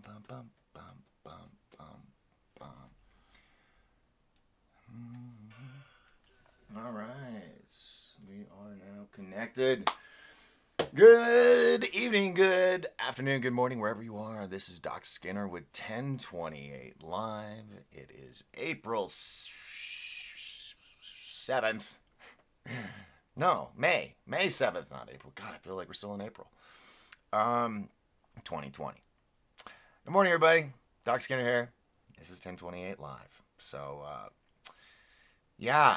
bum, bum, bum, bum, bum, bum. All right, we are now connected. Good evening, good afternoon, good morning, wherever you are. This is Doc Skinner with 1028 Live. It is April 7th. No, May 7th, not April. God, I feel like we're still in April. 2020. Good morning, everybody. Doc Skinner here. This is 1028 Live. So, yeah,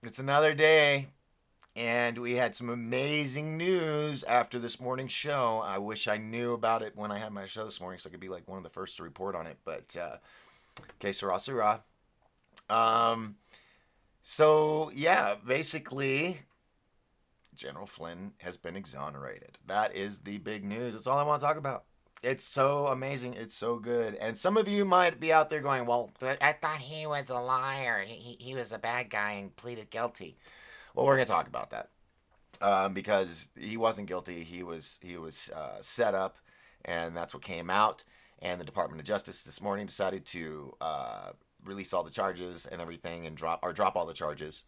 it's another day. And we had some amazing news after this morning's show. I wish I knew about it when I had my show this morning so I could be like one of the first to report on it. But, que sera, sera. So, yeah, basically, General Flynn has been exonerated. That is the big news. That's all I want to talk about. It's so amazing. It's so good. And some of you might be out there going, well, I thought he was a liar. He was a bad guy and pleaded guilty. Well, we're going to talk about that. Because he wasn't guilty. He was set up, and that's what came out. And the Department of Justice this morning decided to release all the charges and everything, and drop all the charges.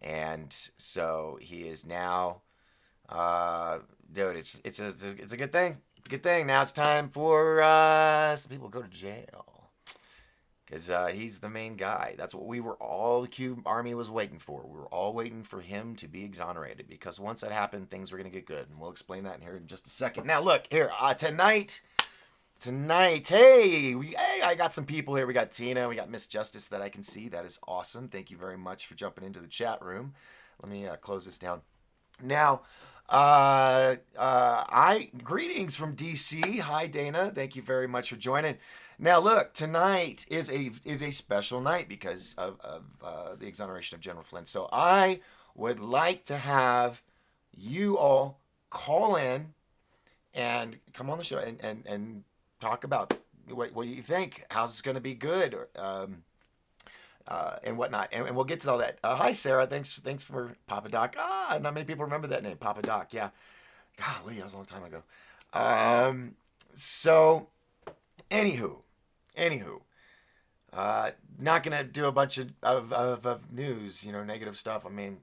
And so he is now, dude. It's a good thing. Good thing. Now it's time for some people to go to jail. Because he's the main guy. That's what all the Cuban army was waiting for. We were all waiting for him to be exonerated. Because once that happened, things were going to get good. And we'll explain that in here in just a second. Now, look, here, tonight, hey, I got some people here. We got Tina, we got Miss Justice that I can see. That is awesome. Thank you very much for jumping into the chat room. Let me close this down. Now, greetings from DC. Hi, Dana. Thank you very much for joining. Now, look, tonight is a special night because of the exoneration of General Flynn. So I would like to have you all call in and come on the show and talk about what do you think? How's this going to be good? And whatnot, and we'll get to all that. Hi, Sarah. Thanks for Papa Doc. Not many people remember that name, Papa Doc. Yeah, golly, that was a long time ago. So, anywho, not gonna do a bunch of news, negative stuff. I mean,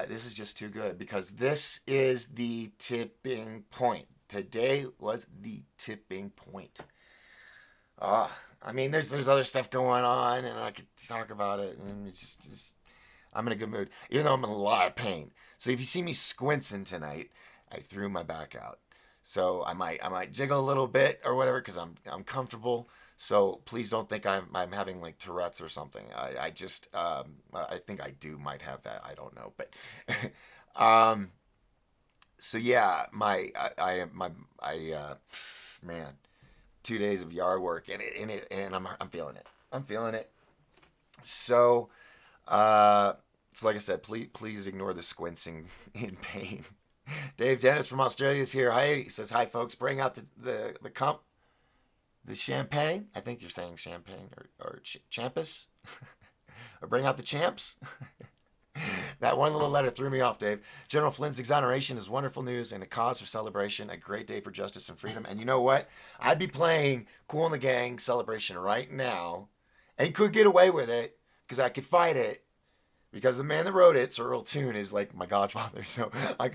this is just too good because this is the tipping point. Today was the tipping point. I mean, there's other stuff going on, and I could talk about it, and it's just I'm in a good mood, even though I'm in a lot of pain. So if you see me squinting tonight, I threw my back out, so I might jiggle a little bit or whatever because I'm comfortable. So please don't think I'm having like Tourette's or something. I just I think I might have that. I don't know, but so yeah, man, 2 days of yard work and I'm feeling it. I'm feeling it. So, so like I said, please ignore the squinting in pain. Dave Dennis from Australia is here. Hi, he says hi, folks. Bring out the champagne. I think you're saying champagne or champus, or bring out the champs. That one little letter threw me off, Dave. General Flynn's exoneration is wonderful news and a cause for celebration, a great day for justice and freedom. And you know what? I'd be playing Kool and the Gang Celebration right now and could get away with it because I could fight it because the man that wrote it, Sir Earl Toon, is like my godfather. So I,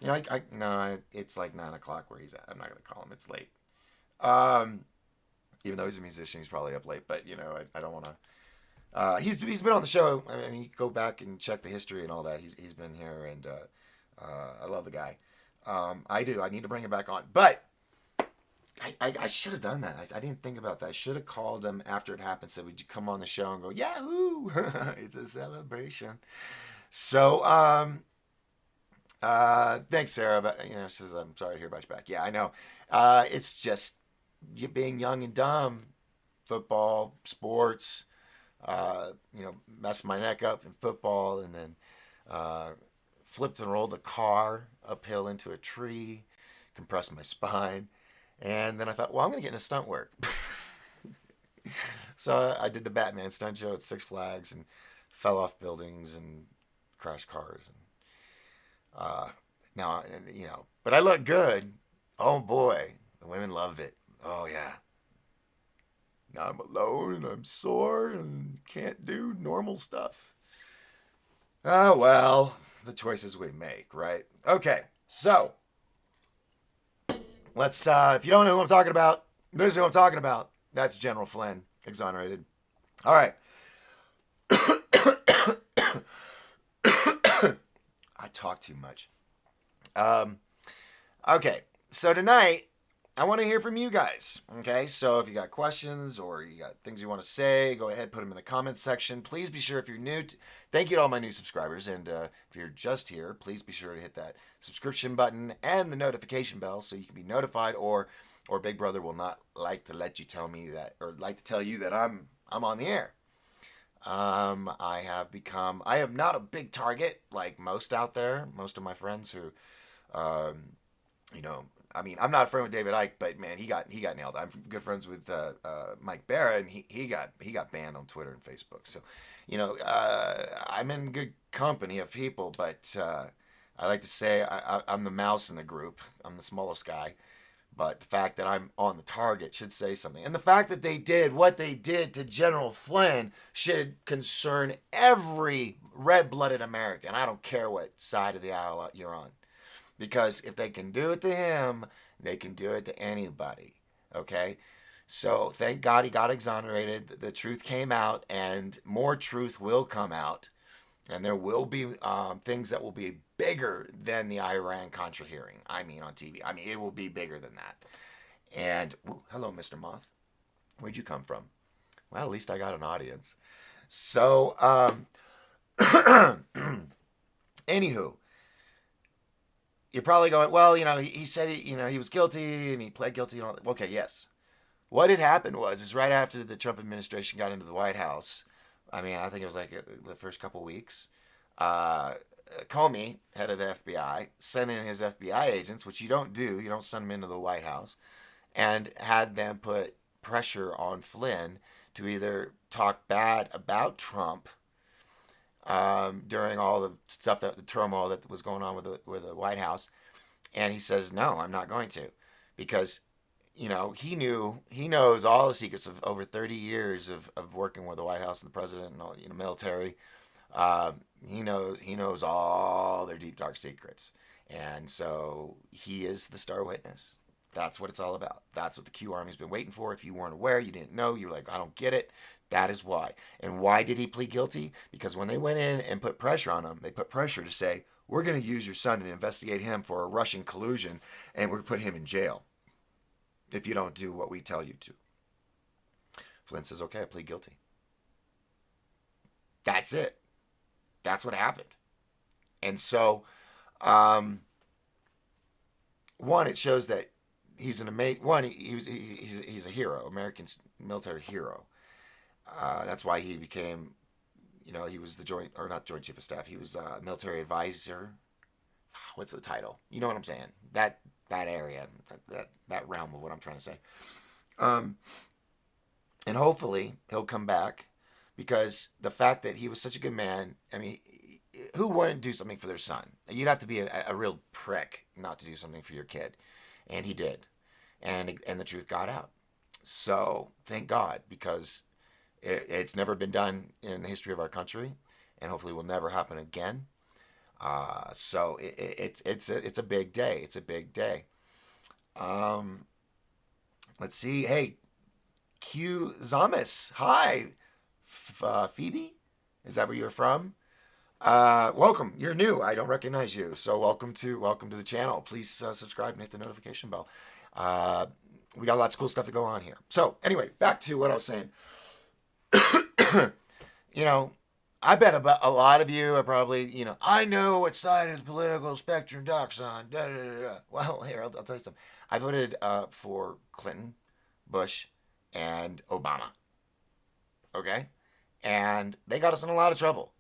no, it's like 9 o'clock where he's at. I'm not going to call him. It's late. Even though he's a musician, he's probably up late, but I don't want to. He's been on the show. I mean, you go back and check the history and all that. He's been here, and I love the guy. I do. I need to bring him back on, but I should have done that. I didn't think about that. I should have called him after it happened. Said, "Would you come on the show and go, Yahoo! It's a celebration." So, thanks, Sarah. But says I'm sorry to hear about you back. Yeah, I know. It's just you being young and dumb. Football, sports. Messed my neck up in football, and then flipped and rolled a car uphill into a tree, compressed my spine, and then I thought, well, I'm going to get into stunt work. So I did the Batman stunt show at Six Flags and fell off buildings and crashed cars. And now, but I look good. Oh boy, the women loved it. Oh, yeah. Now I'm alone and I'm sore and can't do normal stuff. Oh, well, the choices we make, right? Okay, so let's, if you don't know who I'm talking about, this is who I'm talking about. That's General Flynn, exonerated. All right. I talk too much. Um, okay, so tonight I want to hear from you guys. Okay, so if you got questions or you got things you want to say, go ahead, put them in the comments section. Please be sure if you're new. Thank you to all my new subscribers, and if you're just here, please be sure to hit that subscription button and the notification bell so you can be notified. Or Big Brother will not like to let you tell me that, or like to tell you that I'm on the air. I am not a big target like most out there. Most of my friends who, um, you know, I mean, I'm not a friend with David Icke, but man, he got nailed. I'm good friends with Mike Barra, and he got banned on Twitter and Facebook. So, I'm in good company of people, but I like to say I'm the mouse in the group. I'm the smallest guy. But the fact that I'm on the target should say something. And the fact that they did what they did to General Flynn should concern every red blooded American. I don't care what side of the aisle you're on. Because if they can do it to him, they can do it to anybody. Okay? So thank God he got exonerated. The truth came out, and more truth will come out. And there will be things that will be bigger than the Iran Contra hearing. I mean, on TV. I mean, it will be bigger than that. And ooh, hello, Mr. Moth. Where'd you come from? Well, at least I got an audience. So, anywho, you're probably going, well, he said he was guilty and he pled guilty and all that. Okay, yes. What had happened is right after the Trump administration got into the White House. I mean, I think it was like the first couple weeks. Uh, Comey, head of the FBI, sent in his FBI agents, which you don't do. You don't send them into the White House, and had them put pressure on Flynn to either talk bad about Trump during all the stuff the turmoil that was going on with the White House, and he says no, I'm not going to, because he knows all the secrets of over 30 years of working with the White House and the president and all military. He knows all their deep dark secrets, and so he is the star witness. That's what it's all about. That's what the Q Army's been waiting for. If you weren't aware, you didn't know, you're like, I don't get it. That is why. And why did he plead guilty? Because when they went in and put pressure on him, they put pressure to say, we're going to use your son and investigate him for a Russian collusion, and we're going to put him in jail if you don't do what we tell you to. Flynn says, okay, I plead guilty. That's it. That's what happened. And so, one, it shows that he's an amazing one. He's a hero, American military hero. That's why he became, he was the joint or not joint chief of staff. He was a military advisor. What's the title? You know what I'm saying? That area, that realm of what I'm trying to say. Um, and hopefully he'll come back, because the fact that he was such a good man. I mean, who wouldn't do something for their son? You'd have to be a real prick not to do something for your kid, and he did, and the truth got out. So thank God, because it's never been done in the history of our country, and hopefully will never happen again. So it's a big day. It's a big day. Um, let's see. Hey, Q Zamis. Hi, Phoebe. Is that where you're from? Welcome. You're new. I don't recognize you. So welcome to the channel. Please subscribe and hit the notification bell. Uh, we got lots of cool stuff to go on here. So anyway, back to what I was saying. you know, I bet about a lot of you are probably, I know what side of the political spectrum Doc's on. Da, da, da, da. Well, here, I'll tell you something. I voted for Clinton, Bush, and Obama. Okay? And they got us in a lot of trouble.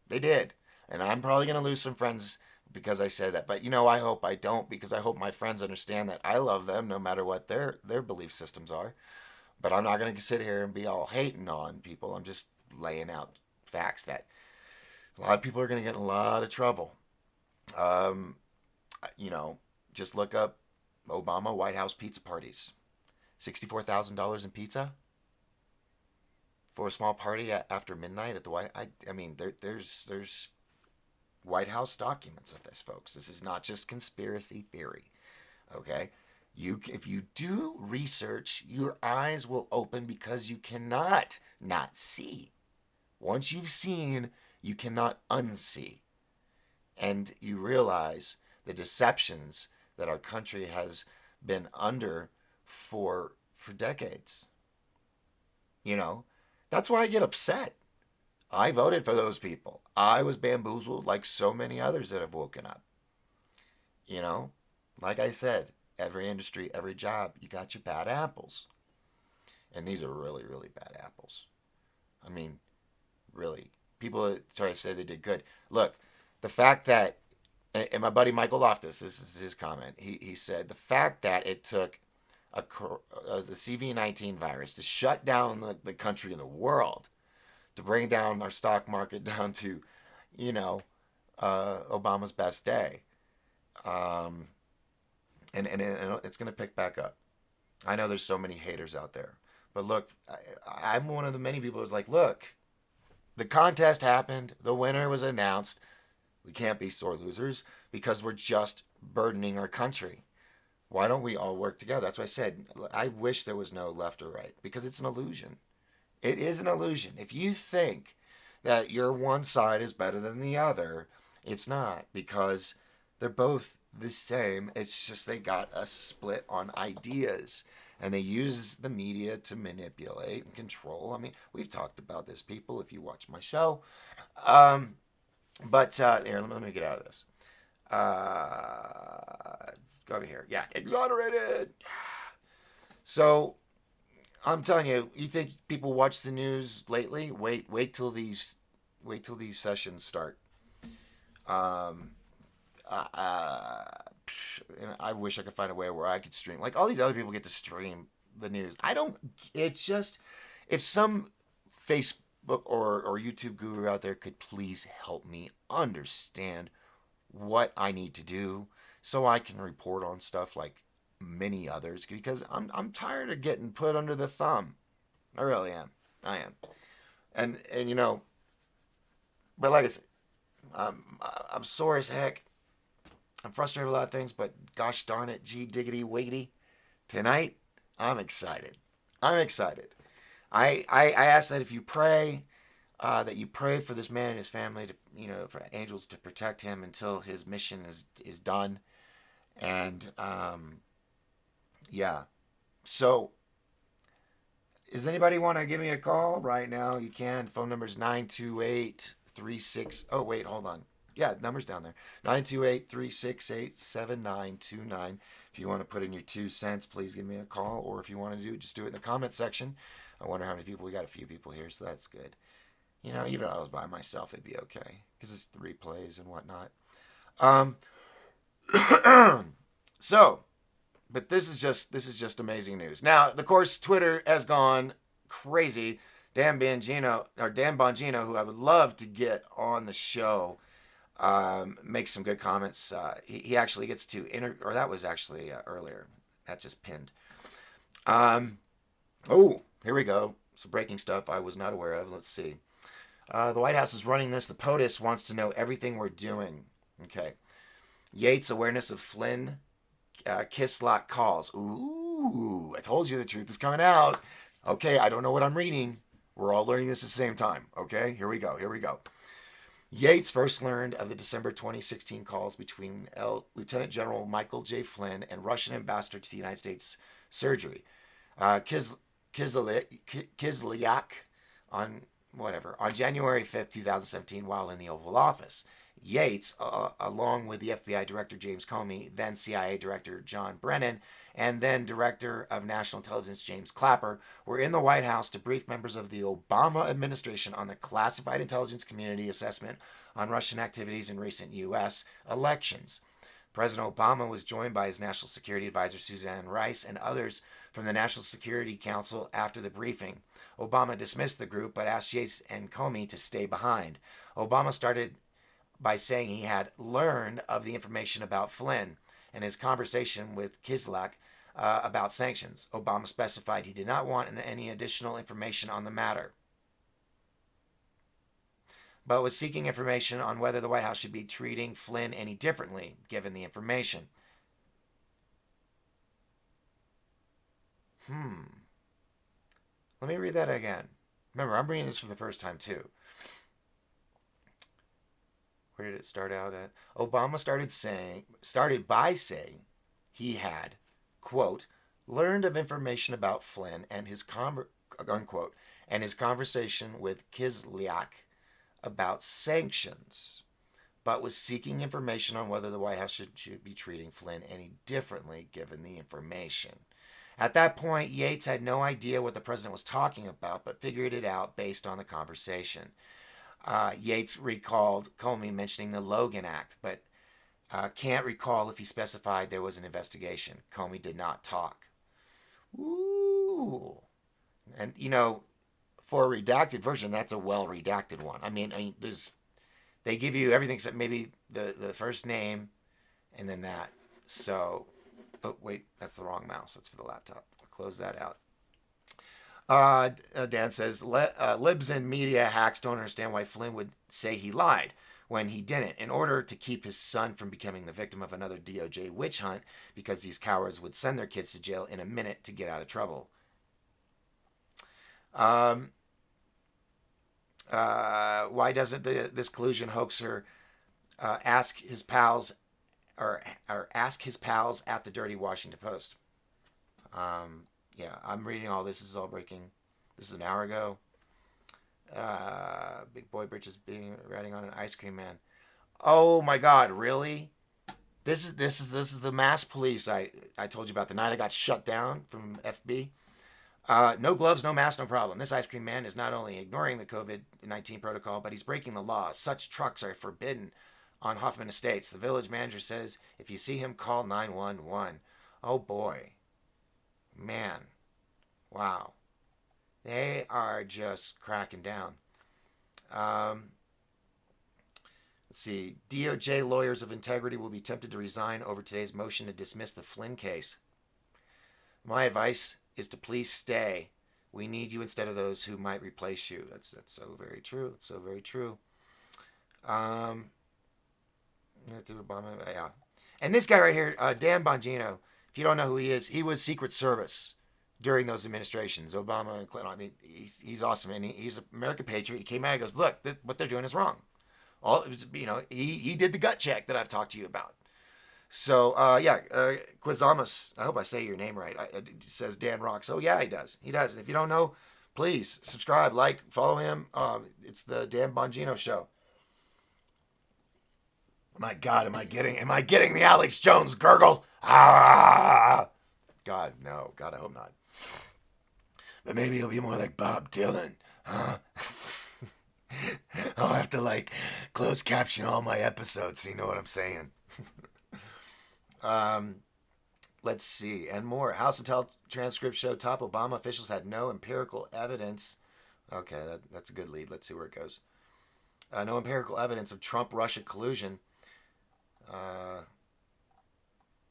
They did. And I'm probably going to lose some friends because I said that. But, I hope I don't, because I hope my friends understand that I love them no matter what their belief systems are. But I'm not going to sit here and be all hating on people. I'm just laying out facts that a lot of people are going to get in a lot of trouble. Um, just look up Obama White House pizza parties. $64,000 in pizza for a small party after midnight at the White. I mean, there's White House documents of this, folks. This is not just conspiracy theory. Okay, if you do research, your eyes will open because you cannot not see. Once you've seen, you cannot unsee, and you realize the deceptions that our country has been under for decades. You know, that's why I get upset. I voted for those people. I was bamboozled like so many others that have woken up. You know, like I said, every industry, every job, you got your bad apples. And these are really, really bad apples. I mean, really. People try to say they did good. Look, the fact that, and my buddy Michael Loftus, this is his comment. He said the fact that it took the CV-19 virus to shut down the country and the world, to bring down our stock market down to, you know, Obama's best day. Um, and it's going to pick back up. I know there's so many haters out there. But look, I'm one of the many people who's like, look, the contest happened. The winner was announced. We can't be sore losers because we're just burdening our country. Why don't we all work together? That's why I said I wish there was no left or right because it's an illusion. It is an illusion. If you think that your one side is better than the other, it's not because they're both the same. It's just they got us split on ideas and they use the media to manipulate and control. I mean, we've talked about this, people, if you watch my show. Um, but here, let me get out of this. Go over here. Yeah, exonerated. So I'm telling you, you think people watch the news lately? Wait till these sessions start. Um, uh, I wish I could find a way where I could stream. Like all these other people get to stream the news. I don't. It's just if some Facebook or YouTube guru out there could please help me understand what I need to do so I can report on stuff like many others because I'm tired of getting put under the thumb. I really am. I am. And you know, but like I said, I'm sore as heck. I'm frustrated with a lot of things, but gosh darn it, gee diggity wiggity, tonight I'm excited. I'm excited. I ask that if you pray, that you pray for this man and his family to, you know, for angels to protect him until his mission is done. And yeah, so does anybody want to give me a call right now? You can. Phone number is 928 36. Oh, wait, hold on. Yeah, number's down there. 928 368 7929. If you want to put in your 2 cents, please give me a call. Or if you want to just do it in the comment section. I wonder how many people. We got a few people here, so that's good. You know, even if I was by myself, it'd be okay. Because it's the replays and whatnot. Um, so, but this is just amazing news. Now, of course, Twitter has gone crazy. Dan Bongino, who I would love to get on the show, makes some good comments. He actually gets to or that was actually earlier. That just pinned. Oh, here we go. Some breaking stuff I was not aware of. Let's see. The White House is running this. The POTUS wants to know everything we're doing. Okay. Yates' awareness of Flynn Kislak calls. Ooh, I told you the truth is coming out. Okay, I don't know what I'm reading. We're all learning this at the same time. Okay, here we go. Here we go. Yates first learned of the December 2016 calls between Lieutenant General Michael J. Flynn and Russian ambassador to the United States surgery. Kislyak on January 5th, 2017, while in the Oval Office. Yates, along with the FBI Director James Comey, then CIA Director John Brennan, and then Director of National Intelligence James Clapper, were in the White House to brief members of the Obama administration on the classified intelligence community assessment on Russian activities in recent U.S. elections. President Obama was joined by his National Security Advisor Suzanne Rice and others from the National Security Council after the briefing. Obama dismissed the group but asked Yates and Comey to stay behind. Obama started by saying he had learned of the information about Flynn and his conversation with Kislyak about sanctions. Obama specified he did not want any additional information on the matter, but was seeking information on whether the White House should be treating Flynn any differently, given the information. Let me read that again. Remember, I'm reading this for the first time, too. Where did it start out at? Obama started by saying he had, quote, learned of information about Flynn and his unquote, and his conversation with Kislyak about sanctions, but was seeking information on whether the White House should be treating Flynn any differently given the information. At that point, Yates had no idea what the president was talking about, but figured it out based on the conversation. Yates recalled Comey mentioning the Logan Act, but can't recall if he specified there was an investigation. Comey did not talk. Ooh. And, for a redacted version, that's a well-redacted one. I mean, they give you everything except maybe the first name and then that. So, oh, wait, that's the wrong mouse. That's for the laptop. I'll close that out. Dan says, libs and media hacks don't understand why Flynn would say he lied when he didn't, in order to keep his son from becoming the victim of another DOJ witch hunt, because these cowards would send their kids to jail in a minute to get out of trouble. Why doesn't this collusion hoaxer ask his pals or ask his pals at the Dirty Washington Post? Yeah, I'm reading all this. This is all breaking. This is an hour ago. Big boy britches being riding on an ice cream man. Oh my God, really? This is the mass police I told you about the night I got shut down from FB. No gloves, no mask, no problem. This ice cream man is not only ignoring the COVID-19 protocol, but he's breaking the law. Such trucks are forbidden on Hoffman Estates. The village manager says if you see him, call 911. Oh boy. Man. Wow. They are just cracking down. Let's see. DOJ lawyers of integrity will be tempted to resign over today's motion to dismiss the Flynn case. My advice is to please stay. We need you instead of those who might replace you. That's so very true. It's so very true. Yeah. And this guy right here, Dan Bongino, if you don't know who he was Secret Service during those administrations, Obama and Clinton. I mean, he's awesome, and he's an American patriot. He came out and goes, look, what they're doing is wrong. He did the gut check that I've talked to you about. So, Quizamas, I hope I say your name right, says Dan Rocks. Oh, yeah, he does. He does. And if you don't know, please subscribe, like, follow him. It's the Dan Bongino Show. My God, am I getting the Alex Jones gurgle? Ah! God, no. God, I hope not. But maybe he'll be more like Bob Dylan, huh? I'll have to, close caption all my episodes so you know what I'm saying. Let's see. And more. House Intel transcript show top Obama officials had no empirical evidence. Okay, that's a good lead. Let's see where it goes. No empirical evidence of Trump-Russia collusion.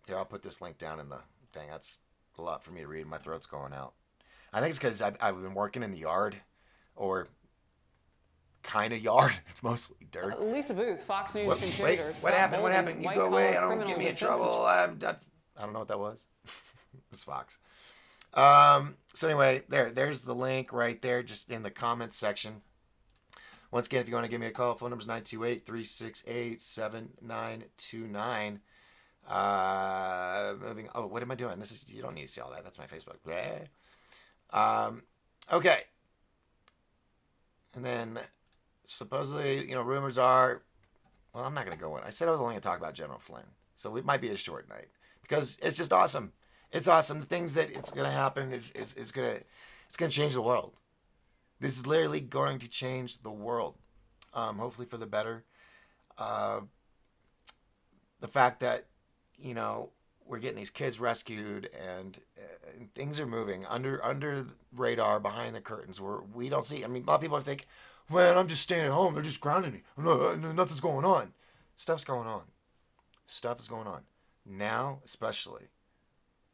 Here, I'll put this link down in the thing. That's a lot for me to read. My throat's going out. I think it's because I've been working in the yard, or kind of yard. It's mostly dirt. Lisa Booth, Fox News contributor. What happened? What happened? You go away. I don't get me in trouble. I don't know what that was. It was Fox. So anyway, there's the link right there, just in the comments section. Once again, if you want to give me a call, phone number is 928-368-7929. Moving. Oh, what am I doing? You don't need to see all that. That's my Facebook. Okay. And then supposedly, rumors are. Well, I'm not going to go in. I said I was only going to talk about General Flynn, so it might be a short night because it's just awesome. It's awesome. The things that it's going to happen is going to change the world. This is literally going to change the world, hopefully for the better. The fact that, we're getting these kids rescued and things are moving under the radar, behind the curtains, where we don't see. I mean, a lot of people think, well, I'm just staying at home. They're just grounding me. Nothing's going on. Stuff's going on. Stuff is going on. now, especially.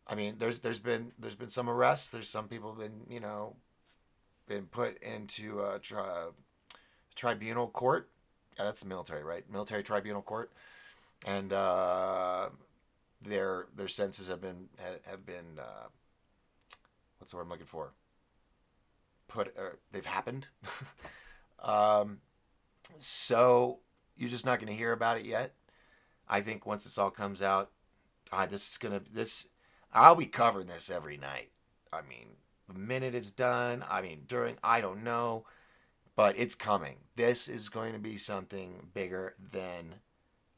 I mean, there's been some arrests. There's some people been been put into tribunal court. Yeah, that's the military, right? Military tribunal court, and their sentences have been what's the word I'm looking for? They've happened. um, so you're just not going to hear about it yet. I think once this all comes out, this is gonna this. I'll be covering this every night. I mean, the minute it's done. I mean, during. I don't know, but it's coming. This is going to be something bigger than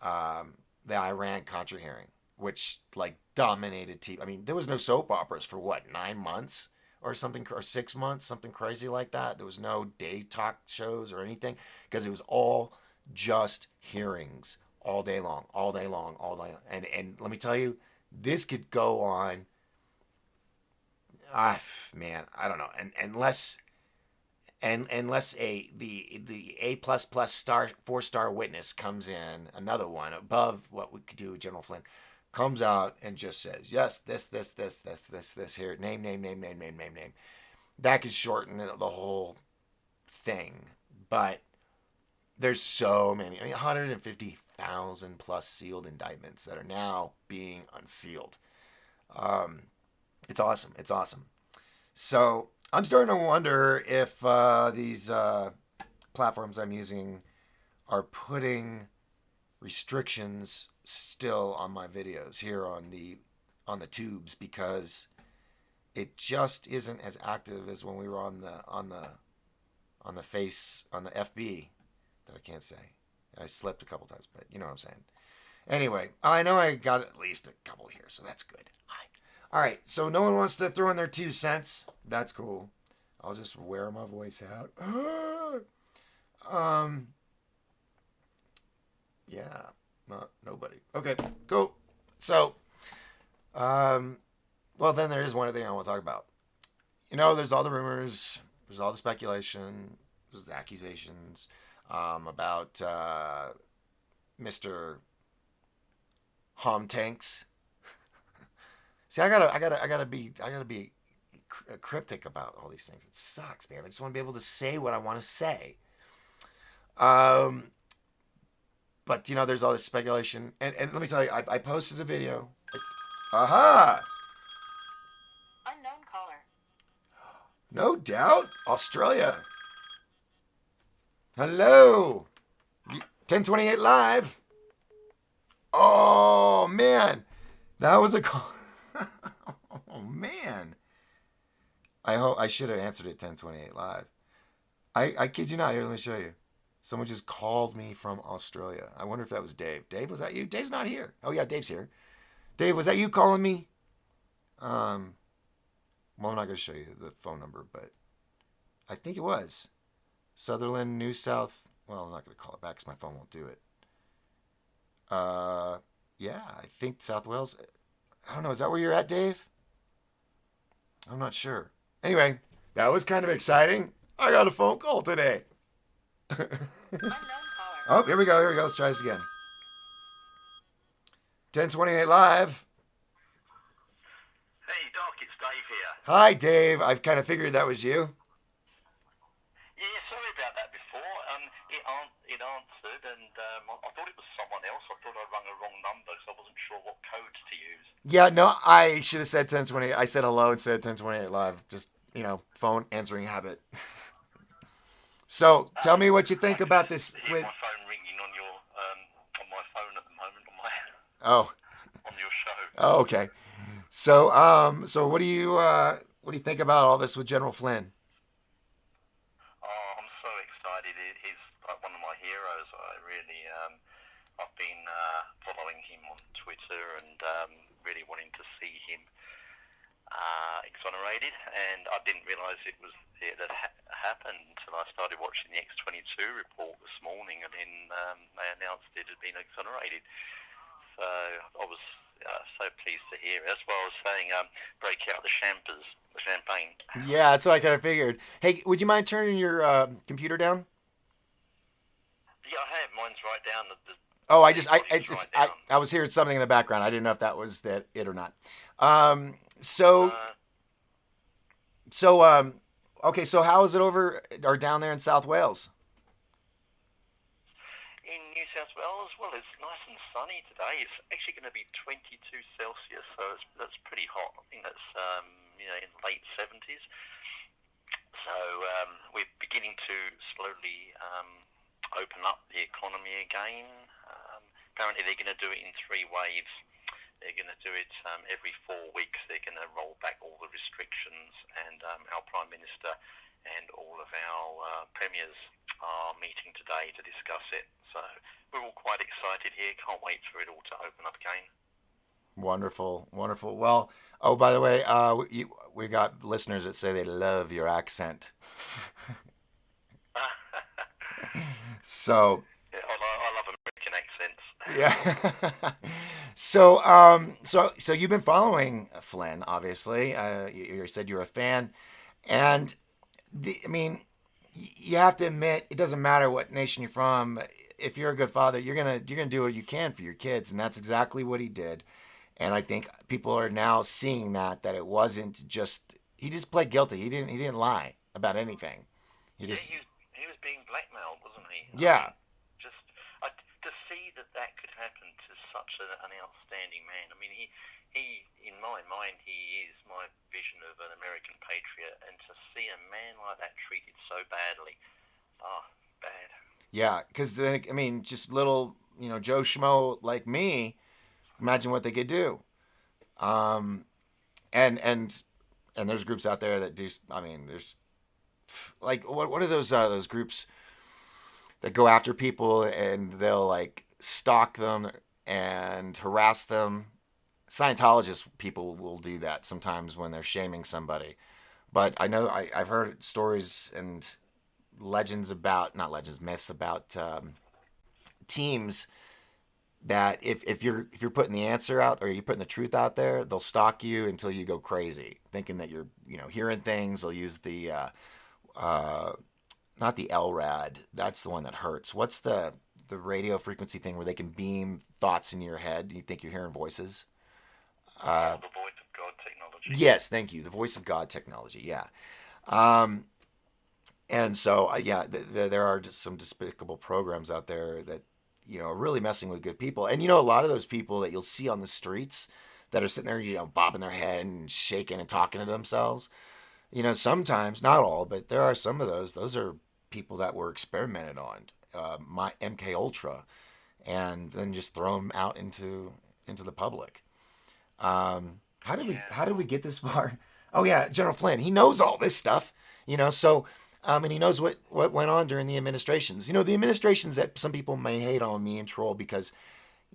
the Iran Contra hearing, which like dominated TV. I mean, there was no soap operas for what 9 months or something, or 6 months, something crazy like that. There was no day talk shows or anything because it was all just hearings all day long, all day long, all day. Long. And let me tell you, this could go on. Man, I don't know. And unless the A plus plus star 4-star witness comes in, another one above what we could do with General Flynn, comes out and just says yes, this here, name, that could shorten the whole thing. But there's so many. I mean, 150,000 plus sealed indictments that are now being unsealed. Um, it's awesome. It's awesome. So I'm starting to wonder if these platforms I'm using are putting restrictions still on my videos here on the tubes because it just isn't as active as when we were on the face on the FB that I can't say. I slipped a couple times, but you know what I'm saying. Anyway, I know I got at least a couple here, so that's good. Hi. All right, so no one wants to throw in their 2 cents. That's cool. I'll just wear my voice out. um, yeah, not nobody. Okay, go. So, um, well, then there is one other thing I want to talk about. There's all the rumors, there's all the speculation, there's the accusations about Mr. Hom Tanks. See, I gotta be cryptic about all these things. It sucks, man. I just want to be able to say what I want to say. Um, but there's all this speculation, and let me tell you, I posted a video. Aha! Unknown caller. No doubt, Australia. Hello, 1028 live. Oh man, that was a call. Oh man, I should have answered it 1028 live. I kid you not. Here, let me show you. Someone just called me from Australia. I wonder if that was Dave. Dave, was that you? Dave's not here. Oh yeah, Dave's here. Dave, was that you calling me? Um, well, I'm not going to show you the phone number, but I think it was Sutherland, New South. Well, I'm not going to call it back because my phone won't do it. Uh, yeah, I think South Wales. I don't know. Is that where you're at, Dave? I'm not sure. Anyway, that was kind of exciting. I got a phone call today. Unknown caller. Oh, here we go. Here we go. Let's try this again. 1028 live. Hey, Doc, it's Dave here. Hi, Dave. I've kind of figured that was you. Yeah, sorry about that before. It answered, and I thought it was someone else. I thought I rung a wrong number, so I wasn't sure what codes to use. Yeah, no, I should have said 1028. I said hello instead of 1028 live. Just, phone answering habit. So, tell me what you think I can about just this. hear my phone ringing on my phone at the moment Oh, on your show. oh, okay. So what do you think about all this with General Flynn? Oh, I'm so excited. He's like one of my heroes. I've been following him on Twitter and really wanting to see him exonerated, and I didn't realise it had happened until I started watching the X22 report this morning, and then they announced it had been exonerated. So I was so pleased to hear it. That's why I was saying, break out the champagne. Yeah, that's what I kind of figured. Hey, would you mind turning your computer down? Yeah, I have. Mine's right down. Oh, Anybody to write down. I was hearing something in the background. I didn't know if that was that it or not. Um, so Uh, so okay. So how is it over or down there in South Wales? in New South Wales, well, it's nice and sunny today. It's actually going to be 22 Celsius, so that's pretty hot. I think that's in late 70s. So we're beginning to slowly open up the economy again. Apparently, they're going to do it in three waves. They're going to do it every 4 weeks. They're going to roll back all the restrictions, and our Prime Minister and all of our premiers are meeting today to discuss it. So we're all quite excited here. Can't wait for it all to open up again. Wonderful, wonderful. Well, oh, by the way, we got listeners that say they love your accent. So Yeah, I love American accents. yeah. So you've been following Flynn, obviously. You said you're a fan, and I mean, you have to admit it doesn't matter what nation you're from. If you're a good father, you're gonna do what you can for your kids, and that's exactly what he did. And I think people are now seeing that it wasn't just he just pled guilty. He didn't lie about anything. He Yeah, just he was being blackmailed, wasn't he? I yeah mean, just to see that could happen to such an outstanding man. I mean, he in my mind he is my vision of an American patriot, and to see a man like that treated so badly, ah, bad. yeah because I mean just little Joe Schmo like me. Imagine what they could do. Um, and and and there's groups out there that do. I mean, there's like what are those groups that go after people and they'll like stalk them and harass them. Scientologists people will do that sometimes when they're shaming somebody. But I know I've heard stories and legends about not legends myths about teams that if you're putting the answer out or you're putting the truth out there, they'll stalk you until you go crazy, thinking that you're hearing things. They'll use the uh, not the LRAD. That's the one that hurts. What's the radio frequency thing where they can beam thoughts in your head? You think you're hearing voices? Uh, Oh, the voice of God technology. yes, thank you. The voice of God technology. Yeah. Um, and so yeah, there are just some despicable programs out there that are really messing with good people. And a lot of those people that you'll see on the streets that are sitting there, bobbing their head and shaking and talking to themselves. Sometimes, not all, but there are some of those. Those are people that were experimented on, my MK Ultra, and then just throw them out into the public. How did we Yeah, how did we get this far? Oh yeah, General Flynn. He knows all this stuff, so and he knows what went on during the administrations. The administrations that some people may hate on me and troll because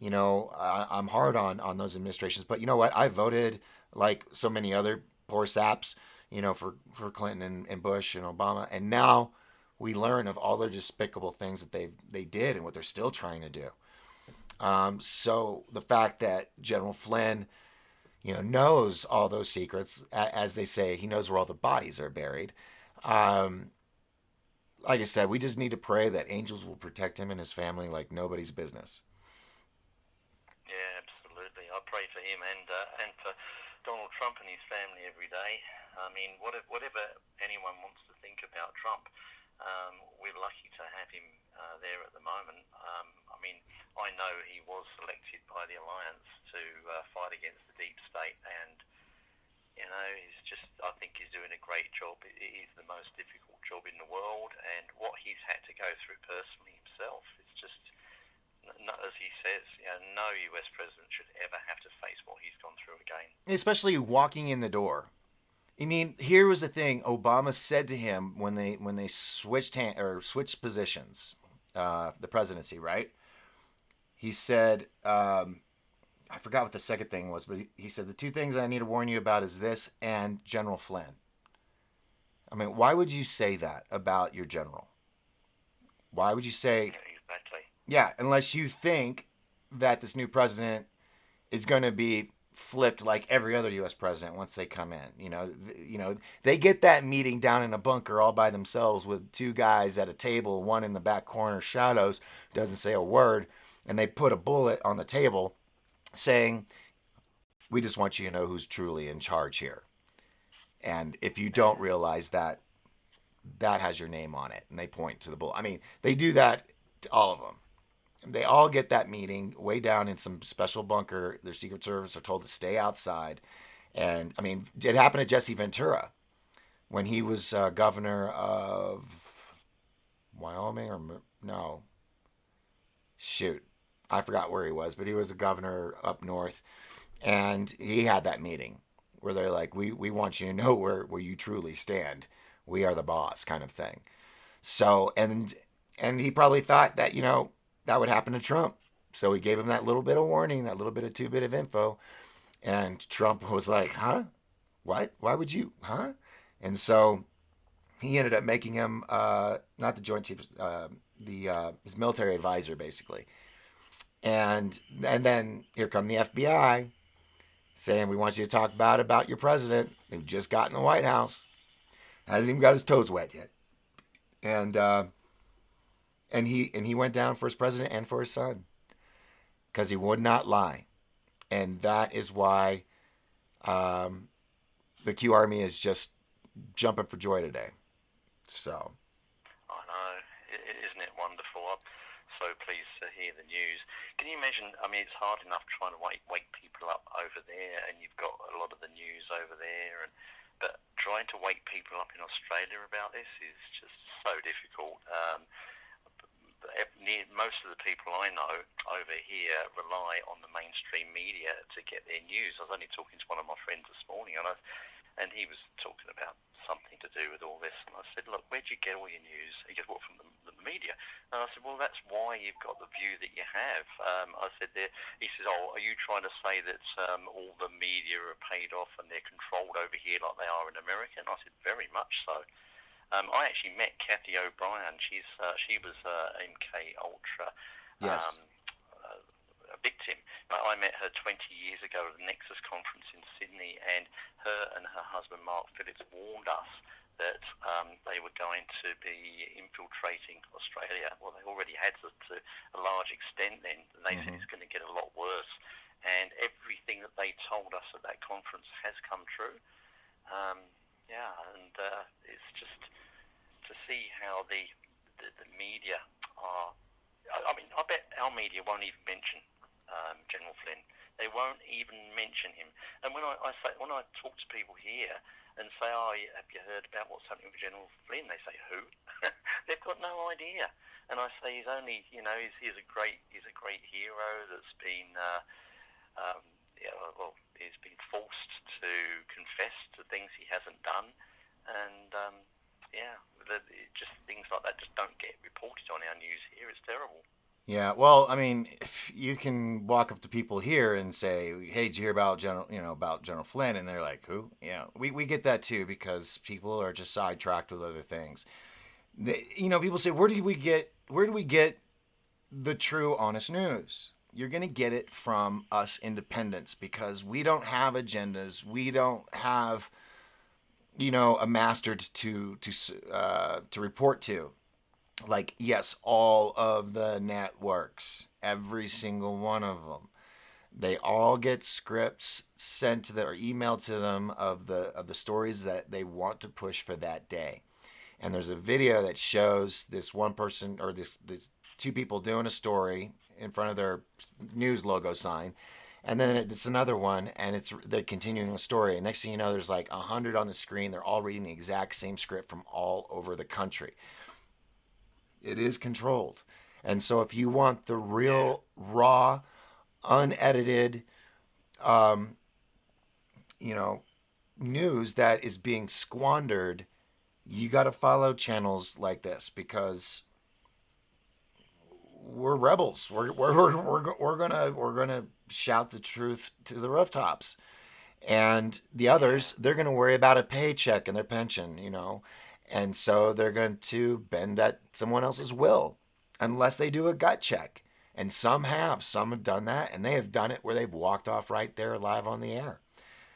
I'm hard on those administrations. But you know what? I voted like so many other poor saps, for Clinton and Bush and Obama, and now we learn of all the despicable things that they did and what they're still trying to do. So the fact that General Flynn, knows all those secrets, as they say, he knows where all the bodies are buried. Um, like I said, we just need to pray that angels will protect him and his family like nobody's business. yeah, absolutely. I pray for him and for Donald Trump and his family every day. I mean, whatever anyone wants to think about Trump, we're lucky to have him there at the moment. I mean, I know he was selected by the alliance to fight against the deep state, and he's just. I think he's doing a great job. It is the most difficult job in the world, and what he's had to go through personally himself, it's just. As he says, no U.S. president should ever have to face what he's gone through again. Especially walking in the door. I mean, here was the thing Obama said to him when they switched positions, the presidency, right? He said, I forgot what the second thing was, but he said the two things I need to warn you about is this and General Flynn. I mean, why would you say that about your general? Why would you say, Yeah, exactly. yeah, unless you think that this new president is going to be flipped like every other U.S. president once they come in. They get that meeting down in a bunker all by themselves with two guys at a table, one in the back corner, shadows, doesn't say a word, and they put a bullet on the table saying, "We just want you to know who's truly in charge here. And if you don't Yeah. realize that, that has your name on it." And they point to the bullet. I mean, they do that to all of them. They all get that meeting way down in some special bunker. Their Secret Service are told to stay outside. And I mean, it happened to Jesse Ventura when he was governor of Wyoming, or no, shoot, I forgot where he was, but he was a governor up north, and he had that meeting where they're like, we want you to know where you truly stand. We are the boss, kind of thing. So and he probably thought that that would happen to Trump. So he gave him that little bit of warning, that little bit of two bit of info, and Trump was like, "Huh? What? Why would you? Huh?" And so he ended up making him not the Joint Chief, the his military advisor, basically. And then here come the FBI saying, "We want you to talk about your president who just got in the White House, hasn't even got his toes wet yet." And he went down for his president and for his son because he would not lie. And that is why um, the Q Army is just jumping for joy today. So I know. Isn't it wonderful? I'm so pleased to hear the news. Can you imagine? I mean, it's hard enough trying to wake people up over there, and you've got a lot of the news over there, but trying to wake people up in Australia about this is just so difficult. Most of the people I know over here rely on the mainstream media to get their news. I was only talking to one of my friends this morning, and he was talking about something to do with all this. And I said, "Look, where'd you get all your news?" He goes, "Well, from the media." And I said, "Well, that's why you've got the view that you have." I said, he says, "Oh, are you trying to say that all the media are paid off and they're controlled over here like they are in America?" And I said, "Very much so." I actually met Kathy O'Brien. She was MK Ultra um, yes. a victim. I met her 20 years ago at the Nexus conference in Sydney, and her husband Mark Phillips warned us that they were going to be infiltrating Australia. Well, they already had to a large extent then, and they said Mm-hmm. it's going to get a lot worse. And everything that they told us at that conference has come true. Yeah, and it's just to see how the media are. I mean, I bet our media won't even mention General Flynn. They won't even mention him. And when when I talk to people here and say, "Oh, have you heard about what's happening with General Flynn?" They say, "Who?" They've got no idea. And I say, he's only, he's a great hero that's been, yeah, well, he's been forced to confess to things he hasn't done, and yeah, just things like that just don't get reported on our news here. It's terrible. Yeah, well, I mean, if you can walk up to people here and say, "Hey, did you hear about General Flynn?" And they're like, "Who?" We get that too because people are just sidetracked with other things. People say, "Where do we get the true, honest news?" You're gonna get it from us independents because we don't have agendas. We don't have a master to report to. Like, yes, all of the networks, every single one of them, they all get scripts sent to them or emailed to them of the stories that they want to push for that day. And there's a video that shows this one person or this two people doing a story in front of their news logo sign, and then it's another one, and they're continuing the story. And next thing you know, there's like 100 on the screen. They're all reading the exact same script from all over the country. It is controlled. And so if you want the Yeah, real, raw, unedited, um, you know, news that is being squandered, you got to follow channels like this because we're rebels. We're gonna shout the truth to the rooftops, and the yeah, others they're gonna worry about a paycheck and their pension. And so they're going to bend at someone else's will unless they do a gut check. And some have done that, and they have done it where they've walked off right there live on the air.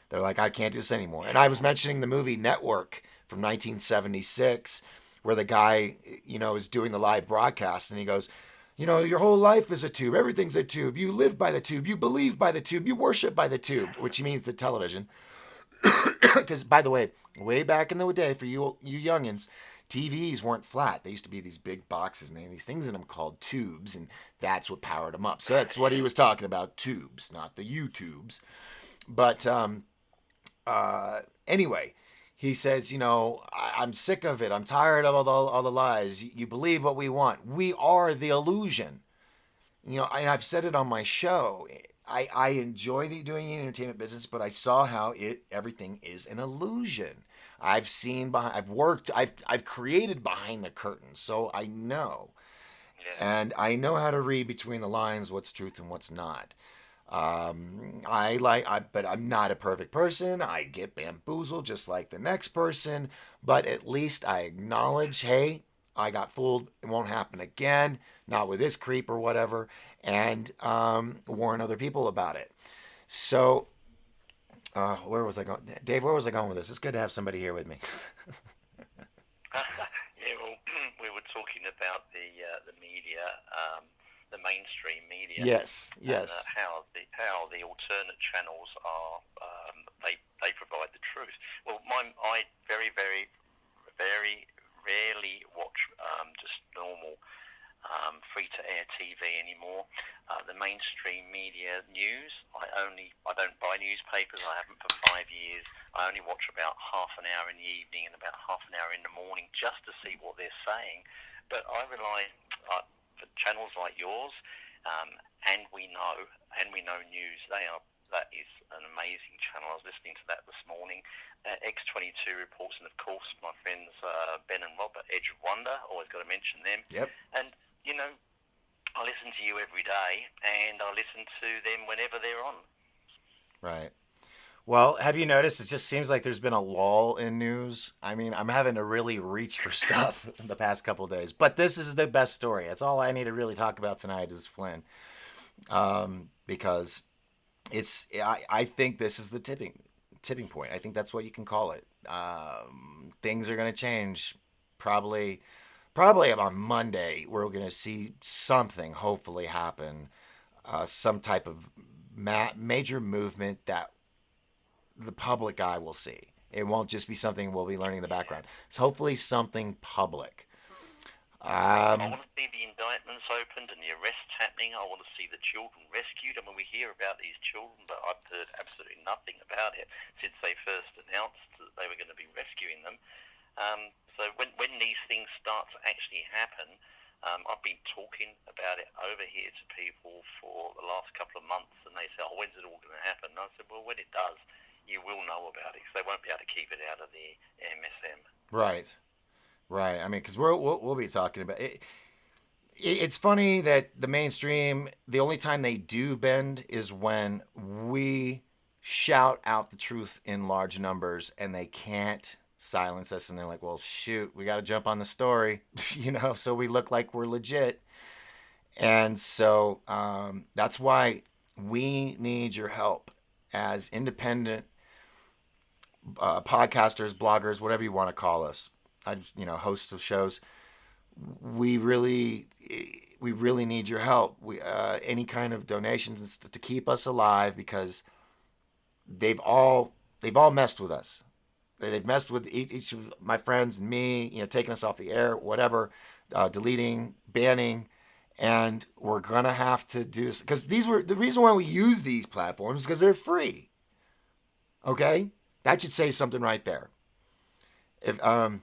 They're like, "I can't do this anymore." And I yeah, was mentioning the movie Network from 1976, where the guy, is doing the live broadcast, and he goes, You know, your whole life is a tube. Everything's a tube. You live by the tube. You believe by the tube. You worship by the tube, which means the television. Because, by the way back in the day, for you youngins, TVs weren't flat. They used to be these big boxes, and they had these things in them called tubes, and that's what powered them up. So that's what he was talking about, tubes, not the YouTubes. But anyway, he says, you know, I'm sick of it. I'm tired of all the lies. You believe what we want. We are the illusion. You know, and I've said it on my show. I enjoy doing the entertainment business, but I saw how everything is an illusion. I've seen behind, I've worked, I've created behind the curtain, so I know, Yeah. and I know how to read between the lines what's truth and what's not. But I'm not a perfect person. I get bamboozled just like the next person. But at least I acknowledge, hey, I got fooled. It won't happen again. Not with this creep or whatever. And warn other people about it. So, where was I going? Dave, where was I going with this? It's good to have somebody here with me. Yeah, well, we were talking about the media, the mainstream media, Yes, and yes. how the alternate channels are they provide the truth. Well, I very rarely watch just normal free-to-air TV anymore. The mainstream media news, I don't buy newspapers. I haven't for 5 years. I only watch about half an hour in the evening and about half an hour in the morning just to see what they're saying. But I rely for channels like yours, um, and we know news. That is an amazing channel. I was listening to that this morning. X22 reports, and of course my friends Ben and Rob at Edge of Wonder. Always got to mention them. Yep. And you know, I listen to you every day, and I listen to them whenever they're on. Right. Well, have you noticed? It just seems like there's been a lull in news. I mean, I'm having to really reach for stuff in the past couple of days. But this is the best story. That's all I need to really talk about tonight is Flynn, because I think this is the tipping point. I think that's what you can call it. Things are going to change. Probably on Monday, we're going to see something hopefully happen. Some type of major movement that the public eye will see. It won't just be something we'll be learning in the background. It's hopefully something public. I Um, want to see the indictments opened and the arrests happening. I want to see the children rescued. I mean, we hear about these children, but I've heard absolutely nothing about it since they first announced that they were going to be rescuing them. So when these things start to actually happen, I've been talking about it over here to people for the last couple of months, and they say, "Oh, when's it all going to happen?" And I said, "Well, when it does, you will know about it, because they won't be able to keep it out of the MSM." right, right. I mean, because we'll be talking about it. It's funny that the mainstream, the only time they do bend is when we shout out the truth in large numbers and they can't silence us. And they're like, well, shoot, we got to jump on the story, so we look like we're legit. And so that's why we need your help as independent podcasters, bloggers, whatever you want to call us. Hosts of shows. We really we really need your help. Any kind of donations to keep us alive, because they've all messed with us. They've messed with each of my friends and me. Taking us off the air, whatever, deleting, banning, and we're gonna have to do this because these were the reason why we use these platforms, because they're free. Okay, that should say something right there. If Yeah, and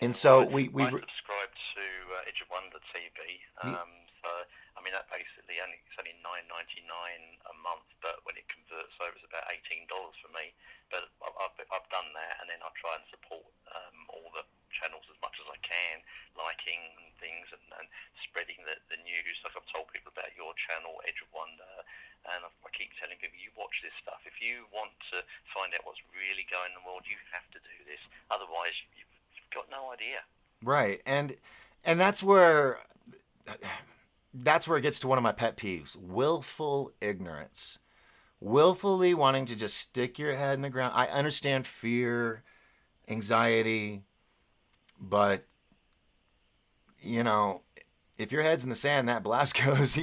yeah. so Well, we I subscribe to Edge of Wonder TV. So I mean, that basically it's only $9.99 a month, but when it converts over, it's about $18 for me. But I've done that, and then I try and support all the channels as much as I can, liking and things, and spreading the news. Like I've told people about your channel, Edge of Wonder, and I keep telling people, you watch this stuff. If you want to find out what's really going on in the world, you have to do this. Otherwise, you've got no idea. right, and that's where it gets to one of my pet peeves: willful ignorance. Willfully wanting to just stick your head in the ground. I understand fear, anxiety, but you know, if your head's in the sand, that blast goes.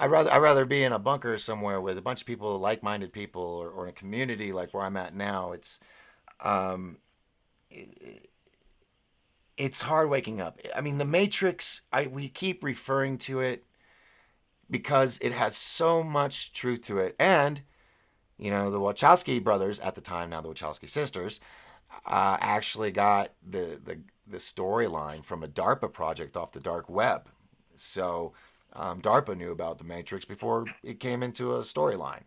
I'd rather be in a bunker somewhere with a bunch of people, like-minded people, or in a community like where I'm at now. Um, it's hard waking up. I mean, the Matrix. We keep referring to it because it has so much truth to it, and the Wachowski brothers at the time, now the Wachowski sisters, actually got the storyline from a DARPA project off the dark web. So DARPA knew about the Matrix before it came into a storyline,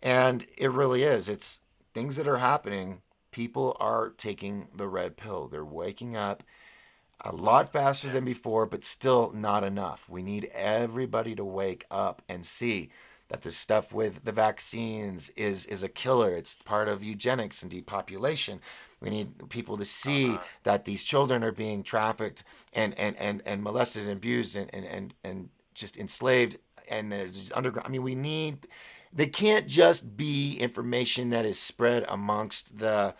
and it really is. It's things that are happening. People are taking the red pill. They're waking up a lot faster than before, but still not enough. We need everybody to wake up and see that the stuff with the vaccines is a killer. It's part of eugenics and depopulation. We need people to see that these children are being trafficked and molested and abused and just enslaved, and they're just underground. I mean, we need, they can't just be information that is spread amongst the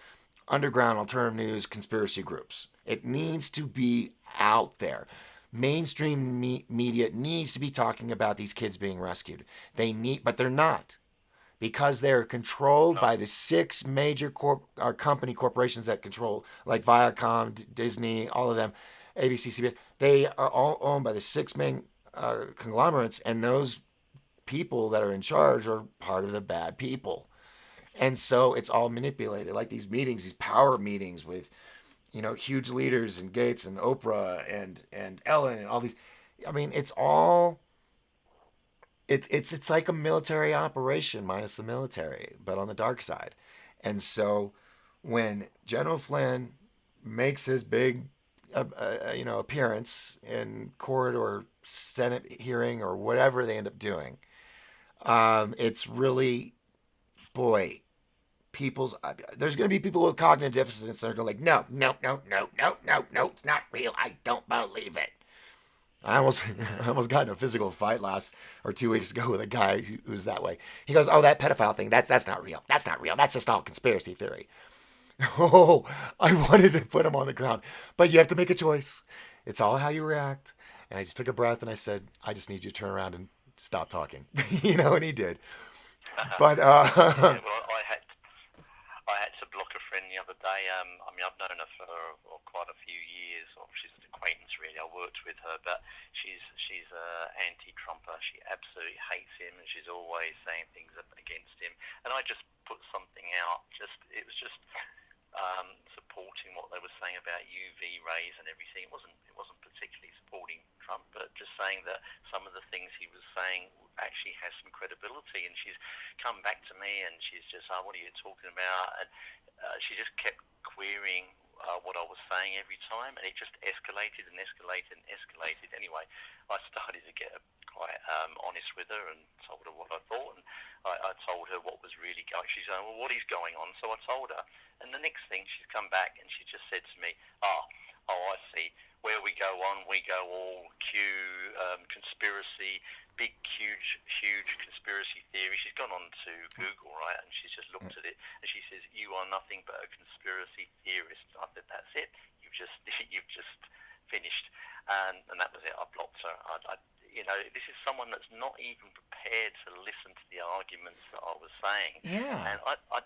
underground alternative news conspiracy groups. It needs to be out there. Mainstream media needs to be talking about these kids being rescued. But they're not, because they're controlled No. by the six major corporations that control, like Viacom, Disney, all of them, ABC, CBS. They are all owned by the six main conglomerates, and those people that are in charge are part of the bad people. And so it's all manipulated, like these meetings, these power meetings with huge leaders and Gates and Oprah and Ellen and all these. I mean, it's like a military operation minus the military, but on the dark side. And so when General Flynn makes his big appearance in court or Senate hearing or whatever they end up doing, it's really, boy, there's going to be people with cognitive deficits that are going like, no, no, no, no, no, no, no, it's not real. I don't believe it. I almost I almost got in a physical fight last or 2 weeks ago with a guy who's that way. He goes, "Oh, that pedophile thing, that's not real. That's not real. That's just all conspiracy theory." Oh, I wanted to put him on the ground, but you have to make a choice. It's all how you react. And I just took a breath and I said, "I just need you to turn around and stop talking." And he did. But Yeah, well, I had to block a friend the other day. I mean, I've known her for quite a few years. Or she's an acquaintance, really. I worked with her, but she's anti-Trumper. She absolutely hates him, and she's always saying things against him. And I just put something out. It was just supporting what they were saying about UV rays and everything. It wasn't particularly supporting Trump, but just saying that some of the things he was saying actually has some credibility. And she's come back to me and she's just, oh, what are you talking about? And she just kept querying what I was saying every time, and it just escalated and escalated and escalated. Anyway, I started to get quite honest with her and told her what I thought, and I told her what was really going. She's saying, well, what is going on? So I told her, and the next thing she's come back and she just said to me, I see. Where we go on, we go all. Conspiracy, big, huge conspiracy theory. She's gone on to Google, right, and she's just looked at it, and she says, "You are nothing but a conspiracy theorist." I said, "That's it. You've just finished," and that was it. I blocked her. This is someone that's not even prepared to listen to the arguments that I was saying. yeah, And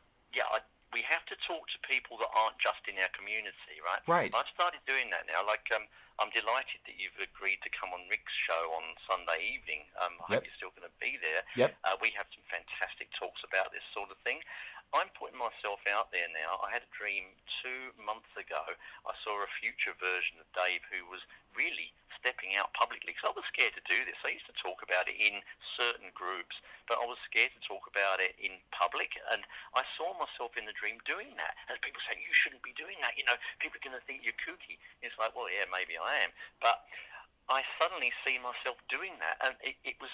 we have to talk to people that aren't just in our community, right? right. I've started doing that now. Like, I'm delighted that you've agreed to come on Rick's show on Sunday evening. I hope Yep. you're still going to be there. Yep. We have some fantastic talks about this sort of thing. I'm putting myself out there now. I had a dream 2 months ago. I saw a future version of Dave who was really stepping out publicly, because I was scared to do this. I used to talk about it in certain groups, but I was scared to talk about it in public, and I saw myself in the dream doing that. And people saying, you shouldn't be doing that, people are going to think you're kooky. It's like, well, yeah, maybe I am. But I suddenly see myself doing that, and it was,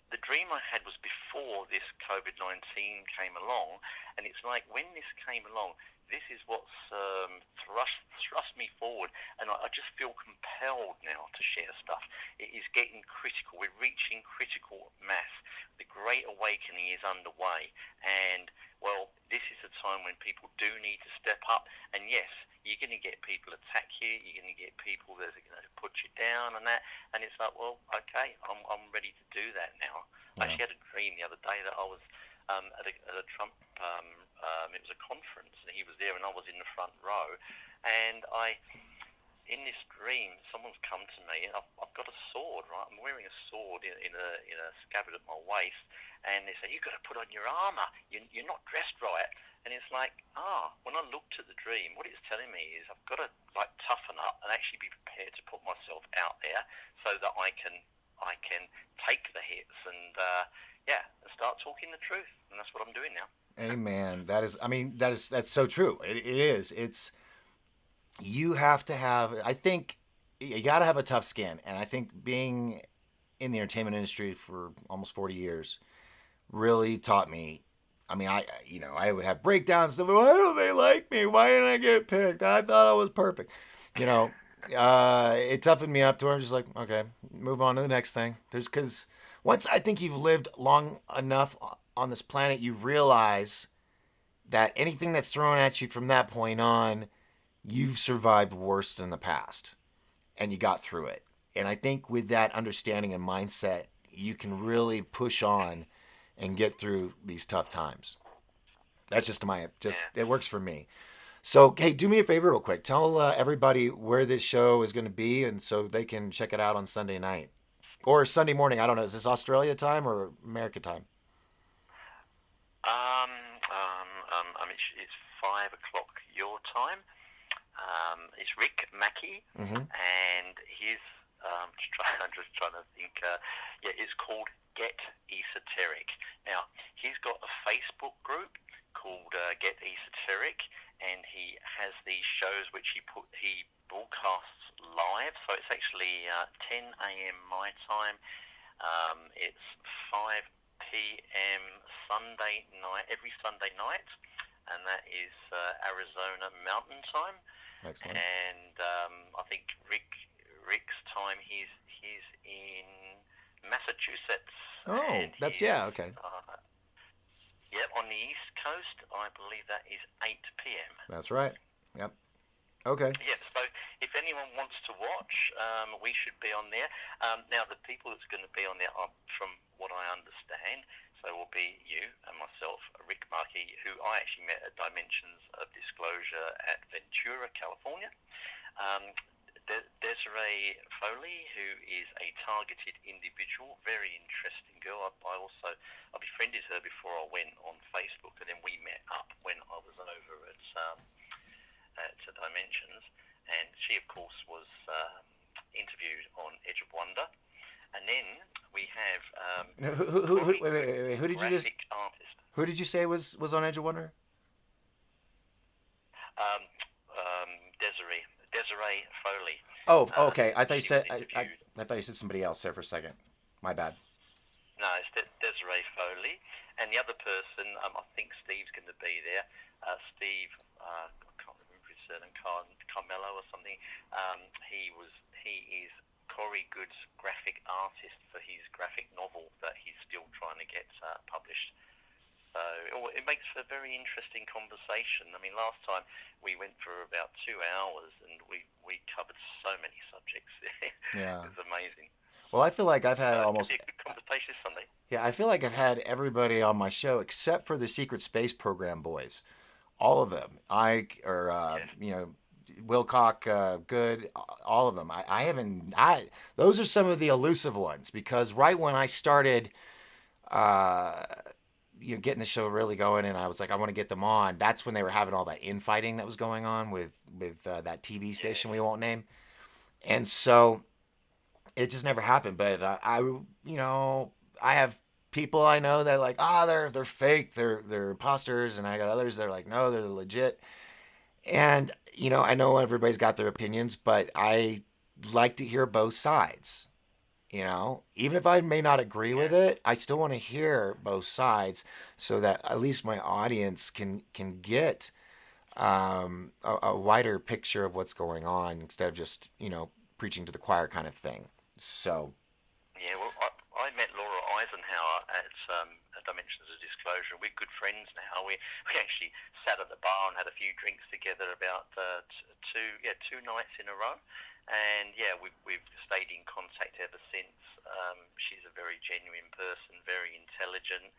the dream I had was before this COVID-19 came along, and it's like when this came along, this is what's thrust me forward, and I just feel compelled now to share stuff. It is getting critical. We're reaching critical mass. The Great Awakening is underway, and, well, this is a time when people do need to step up, and yes, you're going to get people attack you, you're going to get people that are going to put you down, down and that, and it's like, well, okay, I'm ready to do that now. I Yeah. actually had a dream the other day that I was at a Trump, it was a conference, and he was there, and I was in the front row, and in this dream, someone's come to me, and I've got a sword, right? I'm wearing a sword in a scabbard at my waist, and they say, you've got to put on your armor. You're not dressed right. And it's like, when I looked at the dream, what it's telling me is I've got to like toughen up and actually be prepared to put myself out there so that I can take the hits and and start talking the truth. And that's what I'm doing now. Amen. That is, I mean, that's so true. It is. It's you have to have. I think you got to have a tough skin, and I think being in the entertainment industry for almost 40 years really taught me. I mean, I would have breakdowns. Why don't they like me? Why didn't I get picked? I thought I was perfect. You know, it toughened me up to where I'm just like, okay, move on to the next thing. There's because once I think you've lived long enough on this planet, you realize that anything that's thrown at you from that point on, you've survived worse in the past and you got through it. And I think with that understanding and mindset, you can really push on and get through these tough times. That's just Yeah. it works for me. So, hey, do me a favor real quick. Tell everybody where this show is going to be and so they can check it out on Sunday night or Sunday morning. I don't know. Is this Australia time or America time? It's 5 o'clock your time. It's Rick Mackey, Mm-hmm. and his I'm just trying to think. It's called Get Esoteric. Now he's got a Facebook group called Get Esoteric, and he has these shows which he broadcasts live. So it's actually 10 a.m. my time. It's 5 p.m. Sunday night, every Sunday night, and that is Arizona Mountain Time. Excellent. And I think Rick's time, he's in Massachusetts, Oh, and that's, he's yeah, okay. on the East Coast. I believe that is 8 p.m. That's right. Yep. Okay. Yeah, so if anyone wants to watch, we should be on there. Now, the people that's going to be on there are, from what I understand, so it will be you and myself, Rick Markey, who I actually met at Dimensions of Disclosure at Ventura, California. Desiree Foley, who is a targeted individual, very interesting girl. I befriended her before I went on Facebook, and then we met up when I was over at Dimensions, and she, of course, was interviewed on Edge of Wonder. And then we have Wait, who did you just? graphic artist. Who did you say was on Edge of Wonder? Um, Desiree Foley. Oh, okay. I thought you She was said interviewed. I thought you said somebody else there for a second. My bad. No, it's Desiree Foley, and the other person, I think Steve's going to be there. Steve, I can't remember his surname, Carmelo or something. He is Corey Good's graphic artist for his graphic novel that he's still trying to get published. So it makes for a very interesting conversation. I mean, last time we went for about 2 hours and we covered so many subjects. Yeah. It was amazing. Well, I feel like I've had So it could almost be a good conversation this Sunday. yeah. I feel like I've had everybody on my show except for the Secret Space Program boys. All of them. Ike or Yes. Wilcock, Good, all of them. I haven't. Those are some of the elusive ones because right when I started, uh, getting the show really going, and I was like, I want to get them on. That's when they were having all that infighting that was going on with that TV station we won't name, and so it just never happened. But I have people I know that are like, they're fake, they're imposters, and I got others that are like, no, they're legit. And I know everybody's got their opinions, but I like to hear both sides. Even if I may not agree with Yeah. it, I still want to hear both sides so that at least my audience can get a wider picture of what's going on instead of just preaching to the choir kind of thing. So Yeah, well, I met Laura Eisenhower at Dimensions of Disclosure. We're good friends now. We actually sat at the bar and had a few drinks together about two nights in a row, And yeah, we've stayed in contact ever since. She's a very genuine person, very intelligent,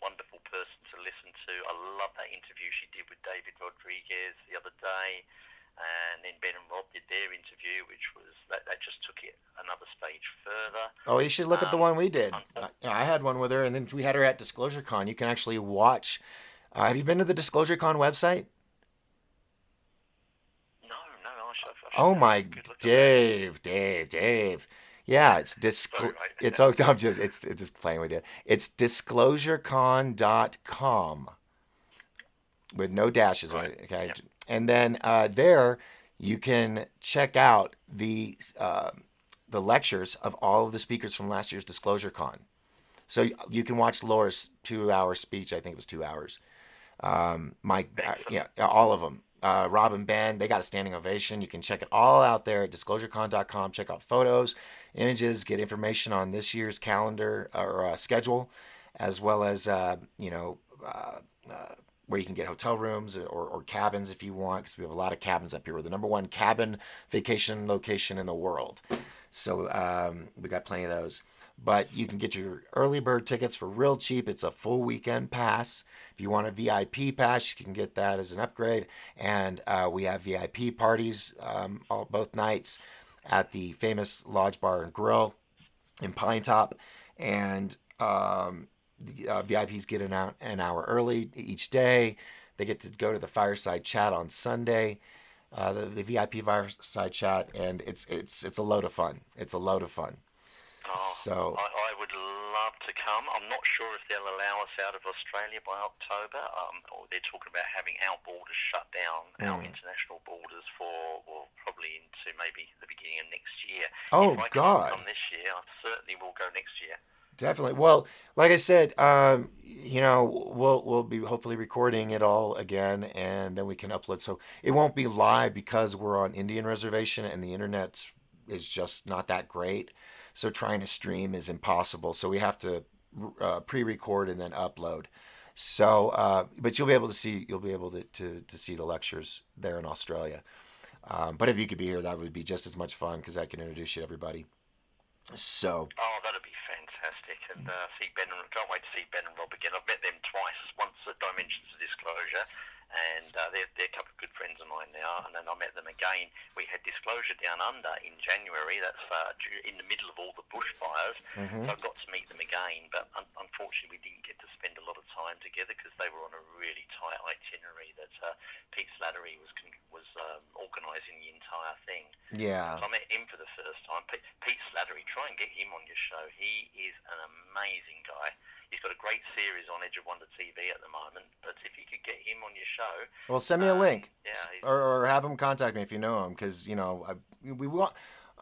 wonderful person to listen to. I love that interview she did with David Rodriguez the other day, and then Ben and Rob did their interview, which was that just took it another stage further. Oh, you should look at the one we did. Unfortunately, I had one with her, and then we had her at Disclosure Con. You can actually watch. Have you been to the Disclosure Con website? no, no, I should Oh have my a good look at that. Dave. Yeah, Sorry, mate. it's oh, I'm just playing with you. It's disclosurecon.com with no dashes on Right. it. Okay, Yep. and then there you can check out the lectures of all of the speakers from last year's Disclosure Con. So you can watch Laura's 2 hour speech. I think it was 2 hours. Mike, Excellent. yeah, all of them. Rob and Ben, they got a standing ovation. You can check it all out there at disclosurecon.com. Check out photos, images, get information on this year's calendar or schedule, as well as where you can get hotel rooms or cabins if you want, because we have a lot of cabins up here. We're the number one cabin vacation location in the world. So we got plenty of those. But you can get your early bird tickets for real cheap. It's a full weekend pass. If you want a VIP pass, you can get that as an upgrade. And we have VIP parties both nights at the famous Lodge Bar and Grill in Pine Top. And the VIPs get an hour early each day. They get to go to the fireside chat on Sunday. The VIP fireside chat, and it's a load of fun. It's a load of fun. Oh, So, I would love to come. I'm not sure if they'll allow us out of Australia by October. Or they're talking about having our borders shut down, our mm. international borders for, well, probably into maybe the beginning of next year. If Oh I can't God, come this year, I certainly will go next year. definitely. Well, like I said, we'll be hopefully recording it all again, and then we can upload. So it won't be live because we're on Indian reservation, and the internet is just not that great. So trying to stream is impossible. So we have to pre-record and then upload. So, but you'll be able to see the lectures there in Australia. But if you could be here, that would be just as much fun because I can introduce you to everybody. So, Oh, that'd be fantastic. And see Ben and can't wait to see Ben and Rob again. I've met them twice. Once at Dimensions of Disclosure, and they're a couple of good friends of mine now. And then I met them again. We had Disclosure Down Under in January. That's in the middle of all the bushfires. mm-hmm. So I got to meet them again. But unfortunately, we didn't get to spend a lot of time together because they were on a really tight itinerary that Pete Slattery was organising the entire thing. Yeah. So I met him for the first time. Pete Slattery, try and get him on your show. He is an amazing guy. He's got a great series on Edge of Wonder TV at the moment. But if you could get him on your show, Well, send me a link, yeah, or have them contact me if you know him, because we want.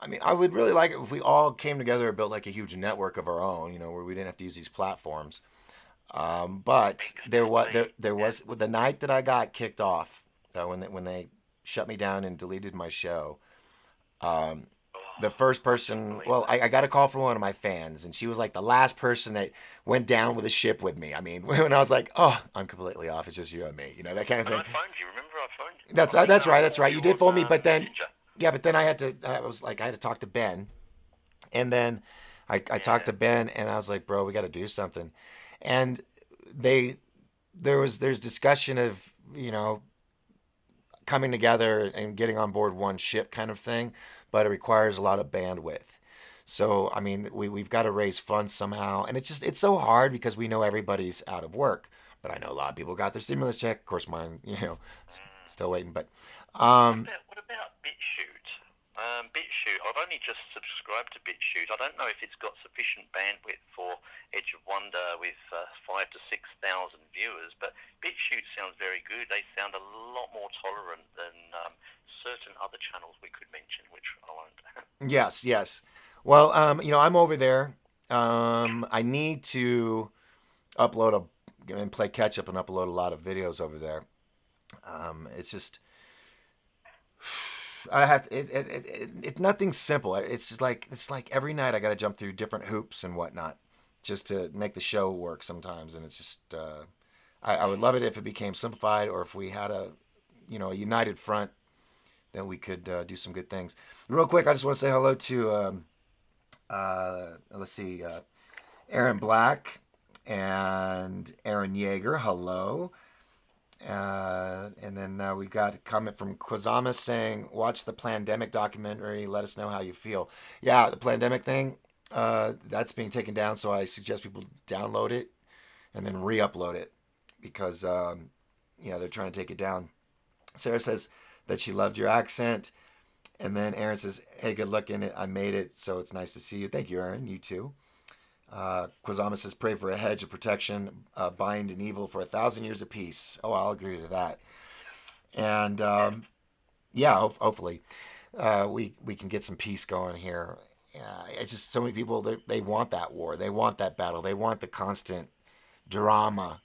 I mean, I would really like it if we all came together and built like a huge network of our own, where we didn't have to use these platforms. But there yeah. was the night that I got kicked off when they shut me down and deleted my show. Um, the Oh, first I couldn't person, believe well, that. I got a call from one of my fans, and she was like the last person that went down with a ship with me. I mean, when I was like, oh, I'm completely off. It's just you and me, that kind of And thing. I phoned you. Remember, I phoned you. That's I think that's I right. That's called right. You you did on phone me, but then Messenger. yeah, but then I had to. I had to talk to Ben, and then I talked Yeah. to Ben, and I was like, bro, we got to do something, and they there's discussion of coming together and getting on board one ship kind of thing, but it requires a lot of bandwidth. So I mean, we've got to raise funds somehow, and it's so hard because we know everybody's out of work. But I know a lot of people got their stimulus check. Of course, mine, Mm. still waiting. But What um, about BitChute? BitChute. I've only just subscribed to BitChute. I don't know if it's got sufficient bandwidth for Edge of Wonder with 5 to 6 thousand viewers, but BitChute sounds very good. They sound a lot more tolerant than certain other channels we could mention, which I won't. yes, yes. Well, I'm over there. I need to upload and play catch up and upload a lot of videos over there. It's just I have to, it's nothing simple. It's like every night I got to jump through different hoops and whatnot just to make the show work sometimes, and it's just I would love it if it became simplified or if we had a united front then we could do some good things. Real quick, I just want to say hello to let's see, Aaron Black and Aaron Yeager. Hello. And then we got a comment from Kwazama saying, "Watch the Plandemic documentary. Let us know how you feel." Yeah, the Plandemic thing, that's being taken down. So I suggest people download it and then re-upload it because they're trying to take it down. Sarah says that she loved your accent, and then Aaron says, "Hey, good luck in it. I made it, so it's nice to see you." Thank you, Aaron. You too. Kwazama says, "Pray for a hedge of protection, bind an evil for 1,000 years of peace." Oh, I'll agree to that. And hopefully we can get some peace going here. It's just so many people they want that war, they want that battle, they want the constant drama.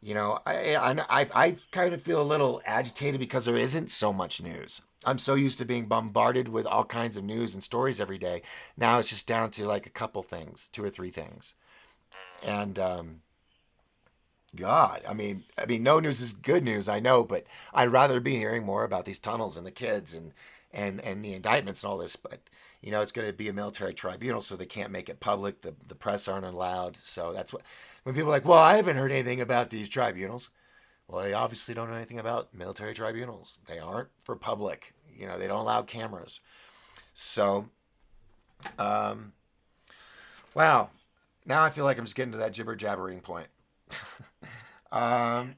I kind of feel a little agitated because there isn't so much news. I'm so used to being bombarded with all kinds of news and stories every day. Now it's just down to like a couple things, two or three things, and God, I mean, no news is good news, I know, but I'd rather be hearing more about these tunnels and the kids and the indictments and all this. But it's going to be a military tribunal, so they can't make it public. The press aren't allowed, so that's what. When people are like, "Well, I haven't heard anything about these tribunals," well, they obviously don't know anything about military tribunals. They aren't for public. They don't allow cameras. So, um, wow. Now I feel like I'm just getting to that jibber jabbering point. um, I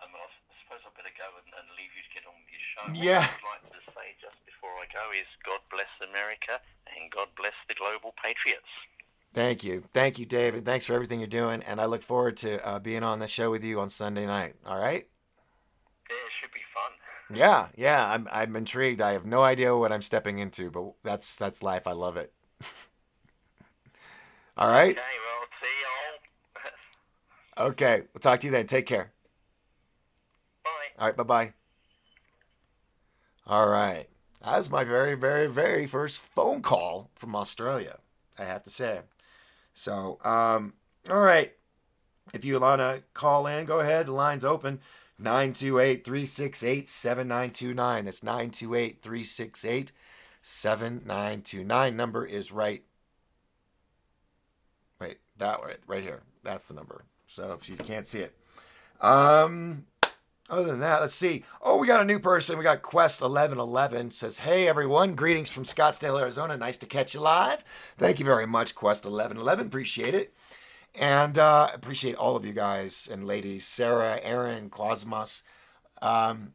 suppose I better go and leave you to get on with your show. yeah. What I'd like to say just before I go is God bless America and God bless the global patriots. Thank you. Thank you, David. Thanks for everything you're doing. And I look forward to being on the show with you on Sunday night. All right? Yeah, it should be fun. Yeah. I'm intrigued. I have no idea what I'm stepping into, but that's life. I love it. All right? Okay, well, see y'all. Okay. We'll talk to you then. Take care. Bye. All right. Bye-bye. All right. That was my very, very, very first phone call from Australia, I have to say. So, all right. If you want to call in, go ahead. The line's open. 928-368-7929. That's 928-368-7929. Number is right. Wait, that right here. That's the number. So if you can't see it. Other than that, let's see. Oh, we got a new person. We got Quest1111 says, "Hey everyone, greetings from Scottsdale, Arizona. Nice to catch you live." Thank you very much, Quest1111. Appreciate it. And appreciate all of you guys and ladies. Sarah, Aaron, Quasmos, Aaron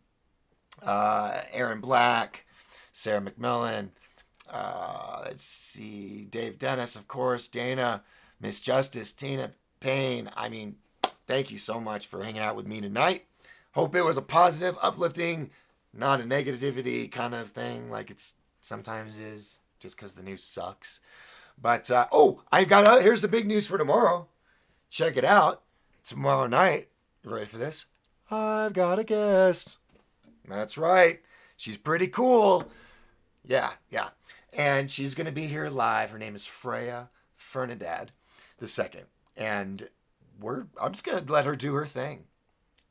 Black, Sarah McMillan. Let's see. Dave Dennis, of course. Dana, Miss Justice, Tina Payne. I mean, thank you so much for hanging out with me tonight. Hope it was a positive, uplifting, not a negativity kind of thing like it's sometimes is just because the news sucks. But, here's the big news for tomorrow. Check it out. Tomorrow night, you ready for this? I've got a guest. That's right. She's pretty cool. Yeah. And she's going to be here live. Her name is Freya Fernandad II. And I'm just going to let her do her thing.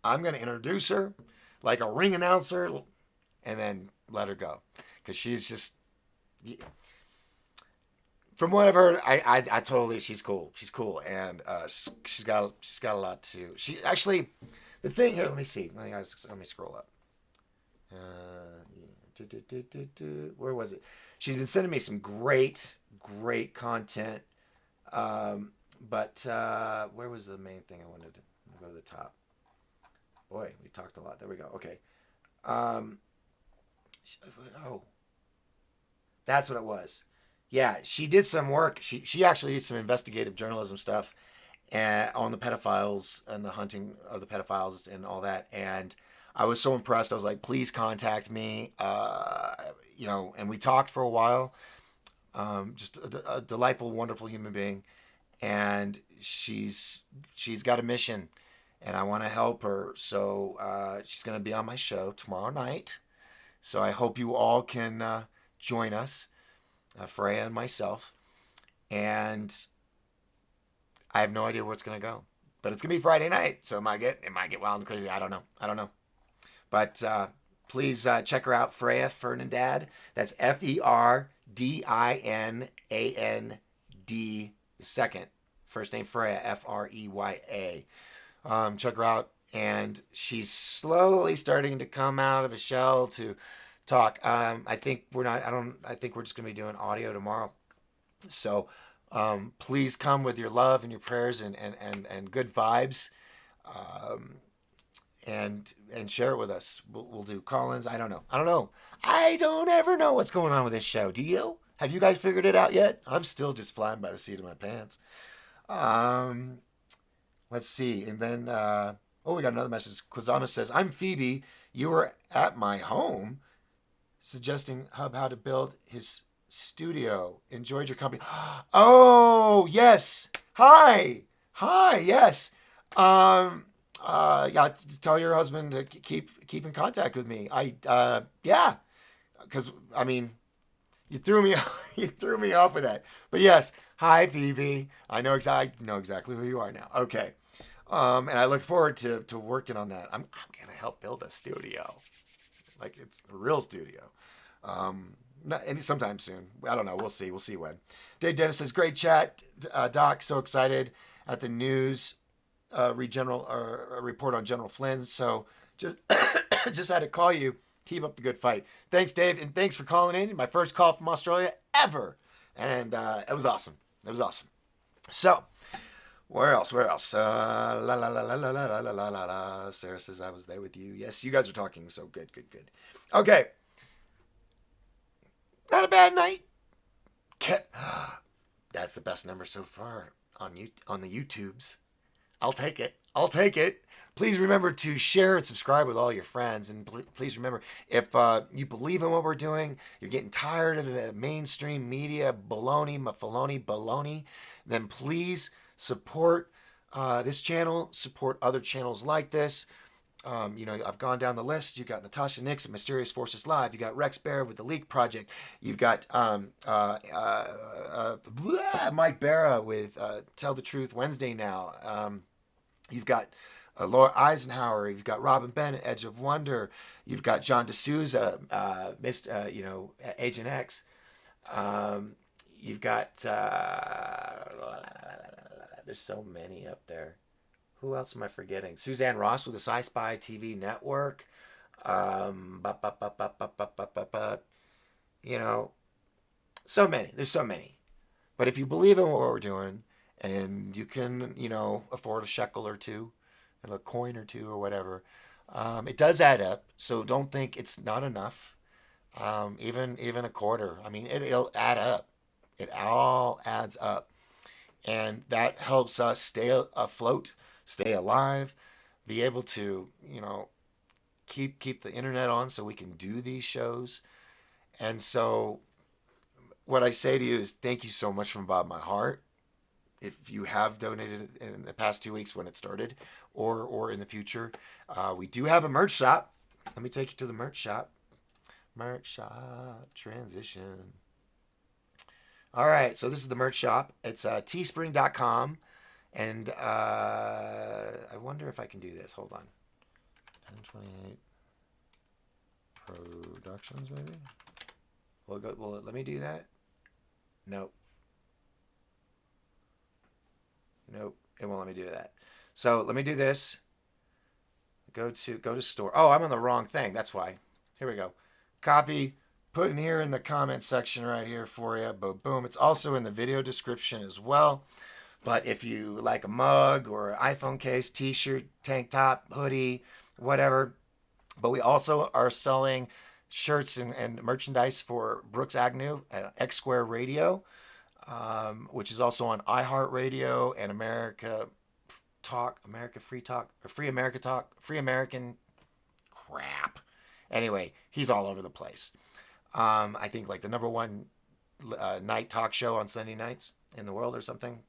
I'm going to introduce her like a ring announcer and then let her go. Because she's just... From what I've heard, I totally, she's cool. She's cool, and she's got a lot to. She actually, the thing here. Let me see. Let me scroll up. Where was it? She's been sending me some great content. But where was the main thing I wanted to go to the top? Boy, we talked a lot. There we go. Okay. Oh, that's what it was. Yeah, she did some work. She actually did some investigative journalism stuff on the pedophiles and the hunting of the pedophiles and all that. And I was so impressed. I was like, please contact me. And we talked for a while. Just a delightful, wonderful human being. And she's got a mission, and I want to help her. So she's going to be on my show tomorrow night. So I hope you all can join us. Freya and myself, and I have no idea where it's gonna go, but it's gonna be Friday night, so it might get wild and crazy. I don't know, but please check her out, Freya Fernandad. That's Ferdinand, second. First name Freya, Freya. Check her out. And she's slowly starting to come out of a shell to talk. I think we're not, I think we're just going to be doing audio tomorrow. So please come with your love and your prayers and good vibes. Um, and share it with us. We'll do call-ins. I don't know. I don't ever know what's going on with this show. Do you? Have you guys figured it out yet? I'm still just flying by the seat of my pants. Um, let's see. And then, we got another message. Quazama says, I'm Phoebe. You were at my home suggesting Hub how to build his studio. Enjoyed your company. Oh, yes. Hi. Yes. Yeah, tell your husband to keep in contact with me. Yeah, because I mean, you threw me you threw me off with that. But yes, hi Phoebe. I know exactly who you are now. Okay, and I look forward to working on that. I'm gonna help build a studio, like it's a real studio. Not any sometime soon. I don't know. We'll see. We'll see when. Dave Dennis says, "Great chat, Doc. So excited at the news report on General Flynn. So just just had to call you. Keep up the good fight. Thanks, Dave, and thanks for calling in. My first call from Australia ever, and it was awesome. It was awesome. So where else? La la la la la la la la la la. Sarah says I was there with you. Yes, you guys are talking. So good. Okay, not a bad night. That's the best number so far on the YouTubes. I'll take it. Please remember to share and subscribe with all your friends. And please remember, if you believe in what we're doing, you're getting tired of the mainstream media baloney, then please support this channel, support other channels like this. I've gone down the list. You've got Natasha Nix at Mysterious Forces Live. You got Rex Bear with the Leak Project. You've got Mike Barra with Tell the Truth Wednesday now. You've got Laura Eisenhower. You've got Robin Bennett, Edge of Wonder. You've got John D'Souza, Agent X. You've got there's so many up there. Who else am I forgetting? Suzanne Ross with the Sci Spy TV network. You know, so many. There's so many. But if you believe in what we're doing and you can, afford a shekel or two, a coin or two or whatever, it does add up. So don't think it's not enough. Even a quarter. I mean, it'll add up. It all adds up. And that helps us stay afloat, stay alive, be able to, keep the internet on so we can do these shows. And so what I say to you is thank you so much from the bottom of my heart. If you have donated in the past 2 weeks when it started or in the future, we do have a merch shop. Let me take you to the merch shop. Merch shop transition. All right, so this is the merch shop. It's teespring.com. And I wonder if I can do this. Hold on. 1028 Productions, maybe? Will it let me do that? Nope. It won't let me do that. So let me do this. Go to store. Oh, I'm on the wrong thing. That's why. Here we go. Copy. Put in here in the comment section right here for you. Boom. It's also in the video description as well. But if you like a mug or iPhone case, t-shirt, tank top, hoodie, whatever. But we also are selling shirts and merchandise for Brooks Agnew at X Square Radio, which is also on iHeartRadio and America Talk, America Free Talk, or Free America Talk, Free American crap. Anyway, he's all over the place. I think like the number one night talk show on Sunday nights in the world or something.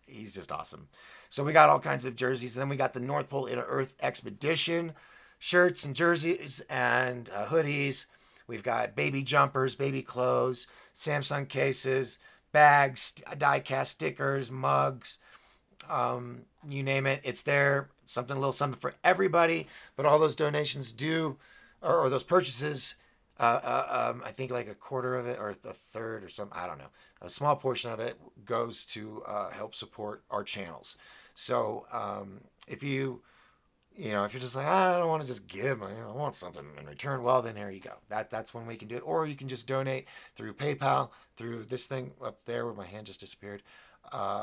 He's just awesome. So we got all kinds of jerseys. And then we got the North Pole Inner Earth Expedition shirts and jerseys and hoodies. We've got baby jumpers, baby clothes, Samsung cases, bags, die-cast stickers, mugs, you name it. It's there. A little something for everybody. But all those donations do or those purchases, I think like a quarter of it or a third or some, I don't know, a small portion of it goes to help support our channels. So if if you're just like, I don't want to just give, I want something in return. Well, then there you go. That's when we can do it. Or you can just donate through PayPal, through this thing up there where my hand just disappeared,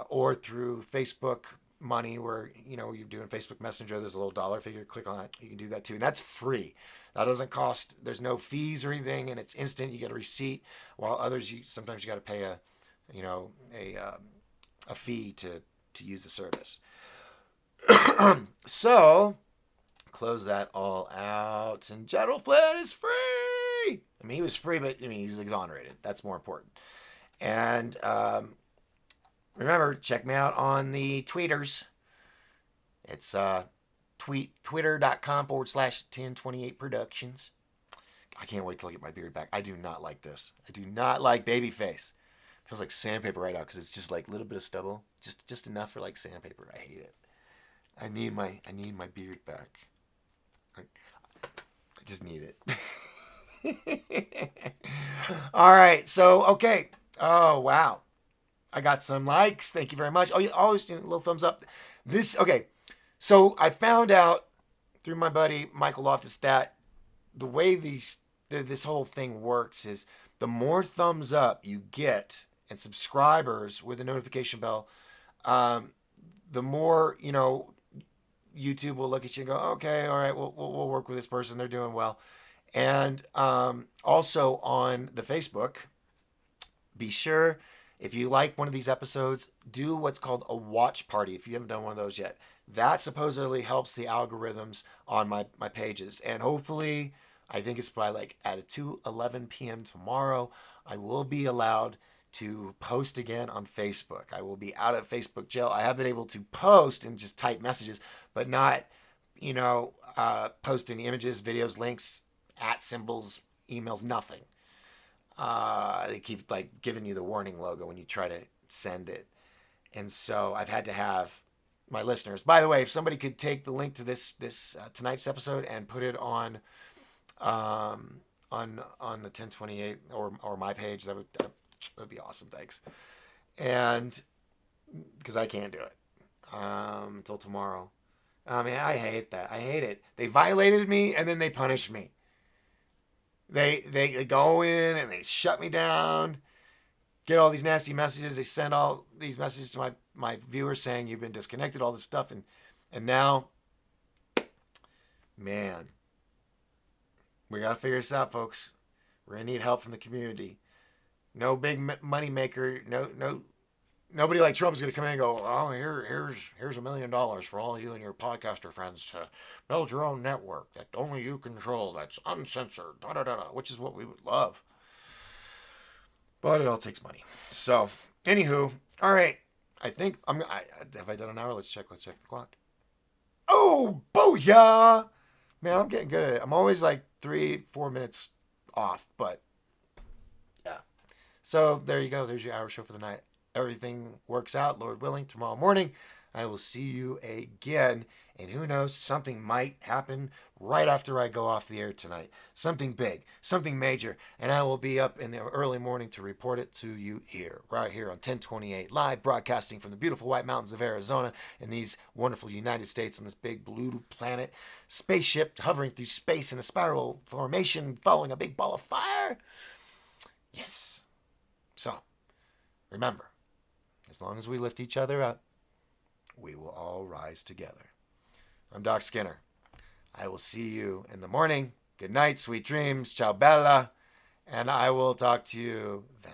or through Facebook money where, you're doing Facebook Messenger. There's a little dollar figure. Click on that. You can do that too. And that's free. That doesn't cost, there's no fees or anything, and it's instant. You get a receipt, while others, sometimes you got to pay a fee to use the service. So, close that all out. And General Flynn is free. I mean, he was free, but he's exonerated. That's more important. And remember, check me out on the tweeters. It's twitter.com/1028 productions. I can't wait till I get my beard back. I do not like this. I do not like baby face. It feels like sandpaper right now because it's just like a little bit of stubble, just enough for like sandpaper. I hate it. I need my beard back. I just need it. All right. So, okay. Oh, wow. I got some likes. Thank you very much. Oh, you always do a little thumbs up. Okay. So I found out through my buddy Michael Loftus that the way this whole thing works is the more thumbs up you get and subscribers with a notification bell, the more, YouTube will look at you and go, okay, all right, we'll work with this person. They're doing well. And also on the Facebook, be sure, if you like one of these episodes, do what's called a watch party if you haven't done one of those yet. That supposedly helps the algorithms on my pages. And hopefully, I think it's by like at 2:11 p.m. tomorrow, I will be allowed to post again on Facebook. I will be out of Facebook jail. I have been able to post and just type messages, but not, post any images, videos, links, at symbols, emails, nothing. They keep like giving you the warning logo when you try to send it. And so I've had to have my listeners. By the way, if somebody could take the link to this tonight's episode and put it on the 1028 or my page, that would be awesome. Thanks. And because I can't do it until tomorrow. I mean, I hate that. I hate it. They violated me and then they punish me. They go in and they shut me down, get all these nasty messages. They send all these messages to my viewers saying you've been disconnected, all this stuff. And now, man, we got to figure this out, folks. We're going to need help from the community. No big money maker. Nobody like Trump's going to come in and go, oh, here's $1 million for all you and your podcaster friends to build your own network that only you control, that's uncensored, which is what we would love. But it all takes money. So, anywho, all right. I think have I done an hour? Let's check the clock. Oh, booyah! Man, I'm getting good at it. I'm always like 3-4 minutes off, but yeah. So there you go. There's your hour show for the night. Everything works out, Lord willing. Tomorrow morning, I will see you again. And who knows, something might happen right after I go off the air tonight. Something big, something major. And I will be up in the early morning to report it to you here, right here on 1028 Live, broadcasting from the beautiful White Mountains of Arizona in these wonderful United States on this big blue planet. Spaceship hovering through space in a spiral formation, following a big ball of fire. Yes. So, remember, as long as we lift each other up, we will all rise together. I'm Doc Skinner. I will see you in the morning. Good night, sweet dreams. Ciao, bella. And I will talk to you then.